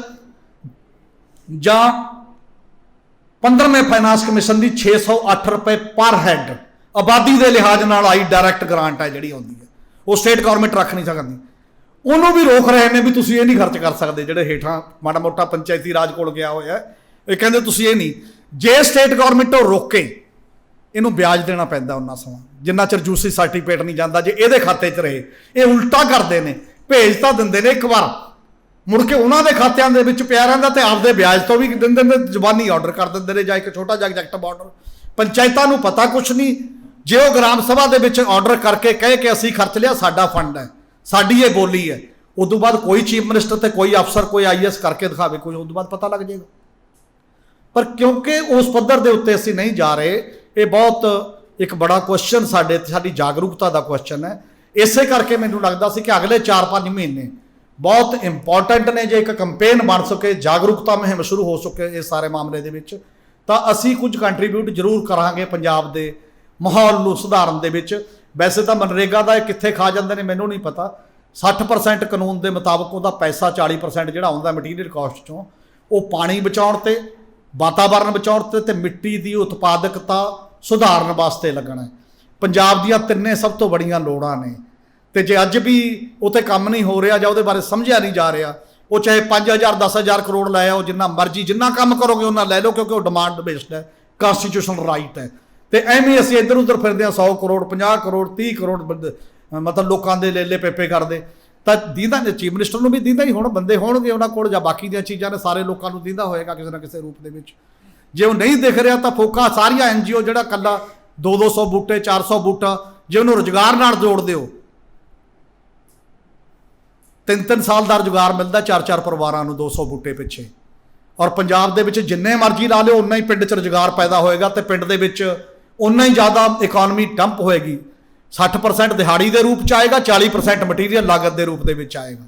ਜਾਂ 15ਵੇਂ ਫਾਈਨਾਂਸ ਕਮਿਸ਼ਨ ਦੀ 608 ਰੁਪਏ ਪਰ ਹੈਡ ਆਬਾਦੀ ਦੇ ਲਿਹਾਜ਼ ਨਾਲ ਆਈ ਡਾਇਰੈਕਟ ਗ੍ਰਾਂਟ ਹੈ ਜਿਹੜੀ ਆਉਂਦੀ ਹੈ, ਉਹ ਸਟੇਟ ਗੌਰਮੈਂਟ ਰੱਖ ਨਹੀਂ ਸਕਦੀ। ਉਹਨੂੰ ਵੀ ਰੋਕ ਰਹੇ ਨੇ ਵੀ ਤੁਸੀਂ ਇਹ ਨਹੀਂ ਖਰਚ ਕਰ ਸਕਦੇ। ਜਿਹੜੇ ਹੇਠਾਂ ਮਾੜਾ ਮੋਟਾ ਪੰਚਾਇਤੀ ਰਾਜ ਕੋਲ ਗਿਆ ਹੋਇਆ, ਇਹ ਕਹਿੰਦੇ ਤੁਸੀਂ ਇਹ ਨਹੀਂ। ਜੇ ਸਟੇਟ ਗੌਰਮੈਂਟ ਉਹ ਰੋਕੇ, ਇਹਨੂੰ ਵਿਆਜ ਦੇਣਾ ਪੈਂਦਾ ਉਹਨਾਂ ਸਮਾਂ ਜਿੰਨਾ ਚਿਰ ਜੂਸੀ ਸਰਟੀਫਿਕੇਟ ਨਹੀਂ ਜਾਂਦਾ। ਜੇ ਇਹਦੇ ਖਾਤੇ 'ਚ ਰਹੇ, ਇਹ ਉਲਟਾ ਕਰਦੇ ਨੇ, ਭੇਜ ਤਾਂ ਦਿੰਦੇ ਨੇ ਇੱਕ ਵਾਰ, ਮੁੜ ਕੇ ਉਹਨਾਂ ਦੇ ਖਾਤਿਆਂ ਦੇ ਵਿੱਚ ਪਿਆ ਰਹਿੰਦਾ, ਤੇ ਆਪਦੇ ਵਿਆਜ ਤੋਂ ਵੀ ਦਿੰਦੇ ਨੇ, ਜ਼ਬਾਨੀ ਆਰਡਰ ਕਰ ਦਿੰਦੇ ਨੇ, ਜਾਂ ਇੱਕ ਛੋਟਾ ਜਿਹਾ ਐਗਜ਼ੈਕਟਿਵ ਆਰਡਰ। ਪੰਚਾਇਤਾਂ ਨੂੰ ਪਤਾ ਕੁਛ ਨਹੀਂ। ਜੇ ਉਹ ਗ੍ਰਾਮ ਸਭਾ ਦੇ ਵਿੱਚ ਆਰਡਰ ਕਰਕੇ ਕਹੇ ਕਿ ਅਸੀਂ ਖਰਚ ਲਿਆ, ਸਾਡਾ ਫੰਡ ਹੈ, ਸਾਡੀ ਇਹ ਬੋਲੀ ਹੈ, ਉਸ ਤੋਂ ਬਾਅਦ ਕੋਈ ਚੀਫ ਮਿਨਿਸਟਰ ਤੇ ਕੋਈ ਅਫਸਰ, ਕੋਈ IAS ਕਰਕੇ ਦਿਖਾਵੇ, ਕੋਈ ਉਸ ਤੋਂ ਬਾਅਦ ਪਤਾ ਲੱਗ ਜਾਏਗਾ। ਪਰ ਕਿਉਂਕਿ ਉਸ ਪੱਧਰ ਦੇ ਉੱਤੇ ਅਸੀਂ ਨਹੀਂ ਜਾ ਰਹੇ, ਇਹ ਬਹੁਤ ਇੱਕ ਬੜਾ ਕੁਐਸਚਨ ਸਾਡੀ ਜਾਗਰੂਕਤਾ ਦਾ ਕੁਐਸਚਨ ਹੈ। ਇਸੇ ਕਰਕੇ ਮੈਨੂੰ ਲੱਗਦਾ ਸੀ ਕਿ ਅਗਲੇ 4-5 ਮਹੀਨੇ ਬਹੁਤ ਇੰਪੋਰਟੈਂਟ ਨੇ। ਜੇ ਇੱਕ ਕੰਪੇਨ ਬਣ ਸਕੇ, ਜਾਗਰੂਕਤਾ ਮੁਹਿੰਮ ਸ਼ੁਰੂ ਹੋ ਸਕੇ ਇਸ ਸਾਰੇ ਮਾਮਲੇ ਦੇ ਵਿੱਚ, ਤਾਂ ਅਸੀਂ ਕੁਝ ਕੰਟਰੀਬਿਊਟ ਜ਼ਰੂਰ ਕਰਾਂਗੇ ਪੰਜਾਬ ਦੇ ਮਾਹੌਲ ਨੂੰ ਸੁਧਾਰਨ ਦੇ ਵਿੱਚ। ਵੈਸੇ ਤਾਂ ਮਨਰੇਗਾ ਦਾ ਇਹ ਕਿੱਥੇ ਖਾ ਜਾਂਦੇ ਨੇ ਮੈਨੂੰ ਨਹੀਂ ਪਤਾ। 60% ਕਾਨੂੰਨ ਦੇ ਮੁਤਾਬਕ ਉਹਦਾ ਪੈਸਾ 40% ਜਿਹੜਾ ਆਉਂਦਾ ਮਟੀਰੀਅਲ ਕਾਸਟ 'ਚੋਂ, ਉਹ ਪਾਣੀ ਬਚਾਉਣ ਤੇ, ਵਾਤਾਵਰਨ ਬਚਾਉਣ ਤੇ ਮਿੱਟੀ ਦੀ ਉਤਪਾਦਕਤਾ ਸੁਧਾਰਨ ਵਾਸਤੇ ਲੱਗਣਾ ਹੈ। ਪੰਜਾਬ ਦੀਆਂ ਤਿੰਨੇ ਸਭ ਤੋਂ ਬੜੀਆਂ ਲੋੜਾਂ ਨੇ, ਤੇ ਜੇ ਅੱਜ ਵੀ ਉਹ 'ਤੇ ਕੰਮ ਨਹੀਂ ਹੋ ਰਿਹਾ ਜਾਂ ਉਹਦੇ ਬਾਰੇ ਸਮਝਿਆ ਨਹੀਂ ਜਾ ਰਿਹਾ, ਉਹ ਚਾਹੇ 5,000 10,000 ਕਰੋੜ ਲੈ ਆਓ, ਜਿੰਨਾ ਮਰਜ਼ੀ ਜਿੰਨਾ ਕੰਮ ਕਰੋਗੇ ਉਹਨਾਂ ਲੈ ਲਓ, ਕਿਉਂਕਿ ਉਹ ਡਿਮਾਂਡ ਬੇਸਡ ਹੈ, ਕਾਨਸਟੀਟਿਊਸ਼ਨਲ ਰਾਈਟ ਹੈ। ਤੇ ਐਵੇਂ ਅਸੀਂ ਇੱਧਰ ਉੱਧਰ ਫਿਰਦੇ ਹਾਂ, 100 ਕਰੋੜ 50 ਕਰੋੜ 30 ਕਰੋੜ ਮਤਲਬ ਲੋਕਾਂ ਦੇ ਲੇਲੇ ਪੇਪੇ ਕਰਦੇ, ਤਾਂ ਦੀਂਦਾ ਚੀਫ ਮਿਨਿਸਟਰ ਨੂੰ ਵੀ ਦੀਂਦਾ ਹੀ। ਹੁਣ ਬੰਦੇ ਹੋਣਗੇ ਉਹਨਾਂ ਕੋਲ, ਜਾਂ ਬਾਕੀ ਦੀਆਂ ਚੀਜ਼ਾਂ ਨੇ, ਸਾਰੇ ਲੋਕਾਂ ਨੂੰ ਦੀਂਦਾ ਹੋਏਗਾ ਕਿਸੇ ਨਾ ਕਿਸੇ ਰੂਪ ਦੇ ਵਿੱਚ। ਜੇ ਉਹ ਨਹੀਂ ਦਿਖ ਰਿਹਾ ਤਾਂ ਫੋਕਾ ਸਾਰੀਆਂ NGO ਜਿਹੜਾ ਕੱਲਾ 200 ਬੂਟੇ 400 ਬੂਟਾ, ਜੇ ਉਹਨੂੰ ਰੁਜ਼ਗਾਰ ਨਾਲ ਜੋੜ ਦਿਓ, 3 ਸਾਲ ਦਾ ਰੁਜ਼ਗਾਰ ਮਿਲਦਾ 4 ਪਰਿਵਾਰਾਂ ਨੂੰ 200 ਬੂਟੇ ਪਿੱਛੇ। ਔਰ ਪੰਜਾਬ ਦੇ ਵਿੱਚ ਜਿੰਨੇ ਮਰਜ਼ੀ ਲਾ ਲਿਓ, ਉਨਾ ਹੀ ਪਿੰਡ 'ਚ ਰੁਜ਼ਗਾਰ ਪੈਦਾ ਹੋਏਗਾ, ਤੇ ਪਿੰਡ ਦੇ ਵਿੱਚ ਉਨਾ ਹੀ ਜ਼ਿਆਦਾ ਇਕੋਨਮੀ ਡੰਪ ਹੋਏਗੀ। 60% ਦਿਹਾੜੀ ਦੇ ਰੂਪ 'ਚ ਆਏਗਾ, 40% ਮਟੀਰੀਅਲ ਲਾਗਤ ਦੇ ਰੂਪ ਦੇ ਵਿੱਚ ਆਏਗਾ।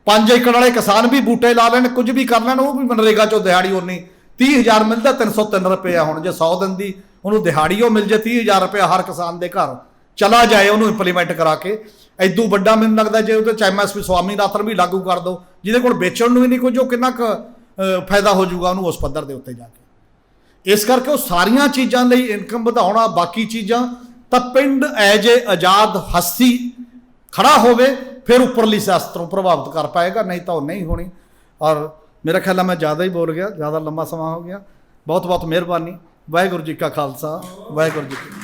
5 ਏਕੜ ਵਾਲੇ ਕਿਸਾਨ ਵੀ ਬੂਟੇ ਲਾ ਲੈਣ, ਕੁਝ ਵੀ ਕਰ ਲੈਣ, ਉਹ ਵੀ ਮਨਰੇਗਾ 'ਚੋਂ ਦਿਹਾੜੀ ਉਨੀ 30,000 ਮਿਲਦਾ, 303 ਰੁਪਇਆ। ਹੁਣ ਜੇ 100 ਦਿਨ ਦੀ ਉਹਨੂੰ ਦਿਹਾੜੀ ਉਹ ਮਿਲ ਜੇ, 30,000 ਰੁਪਇਆ ਹਰ ਕਿਸਾਨ ਦੇ ਘਰ ਚਲਾ ਜਾਏ, ਉਹਨੂੰ ਇੰਪਲੀਮੈਂਟ ਕਰਾ ਕੇ। ਐਦੂ ਵੱਡਾ ਮੈਨੂੰ ਲੱਗਦਾ ਜੇ ਉਹਦੇ 'ਚ MSP ਸਵਾਮੀਨਾਥਨ ਵੀ ਲਾਗੂ ਕਰ ਦਿਓ, ਜਿਹਦੇ ਕੋਲ ਵੇਚਣ ਨੂੰ ਵੀ ਨਹੀਂ ਕੁਝ, ਉਹ ਕਿੰਨਾ ਕੁ ਫਾਇਦਾ ਹੋ ਜਾਊਗਾ ਉਹਨੂੰ ਉਸ ਪੱਧਰ ਦੇ ਉੱਤੇ ਜਾ ਕੇ। ਇਸ ਕਰਕੇ ਉਹ ਸਾਰੀਆਂ ਚੀਜ਼ਾਂ ਲਈ ਇਨਕਮ ਵਧਾਉਣਾ, ਬਾਕੀ ਚੀਜ਼ਾਂ ਤਾਂ ਪਿੰਡ ਐਜ ਏ ਆਜ਼ਾਦ ਹਸਤੀ ਖੜਾ ਹੋਵੇ ਫਿਰ ਉੱਪਰਲੀ ਸਿਆਸਤ ਨੂੰ ਪ੍ਰਭਾਵਿਤ ਕਰ ਪਾਏਗਾ, ਨਹੀਂ ਤਾਂ ਉਹ ਨਹੀਂ ਹੋਣੀ। ਔਰ ਮੇਰਾ ਖਿਆਲ ਹੈ ਮੈਂ ਜ਼ਿਆਦਾ ਹੀ ਬੋਲ ਗਿਆ, ਜ਼ਿਆਦਾ ਲੰਬਾ ਸਮਾਂ ਹੋ ਗਿਆ। ਬਹੁਤ ਬਹੁਤ ਮਿਹਰਬਾਨੀ। ਵਾਹਿਗੁਰੂ ਜੀ ਕਾ ਖਾਲਸਾ, ਵਾਹਿਗੁਰੂ ਜੀ ਕੀ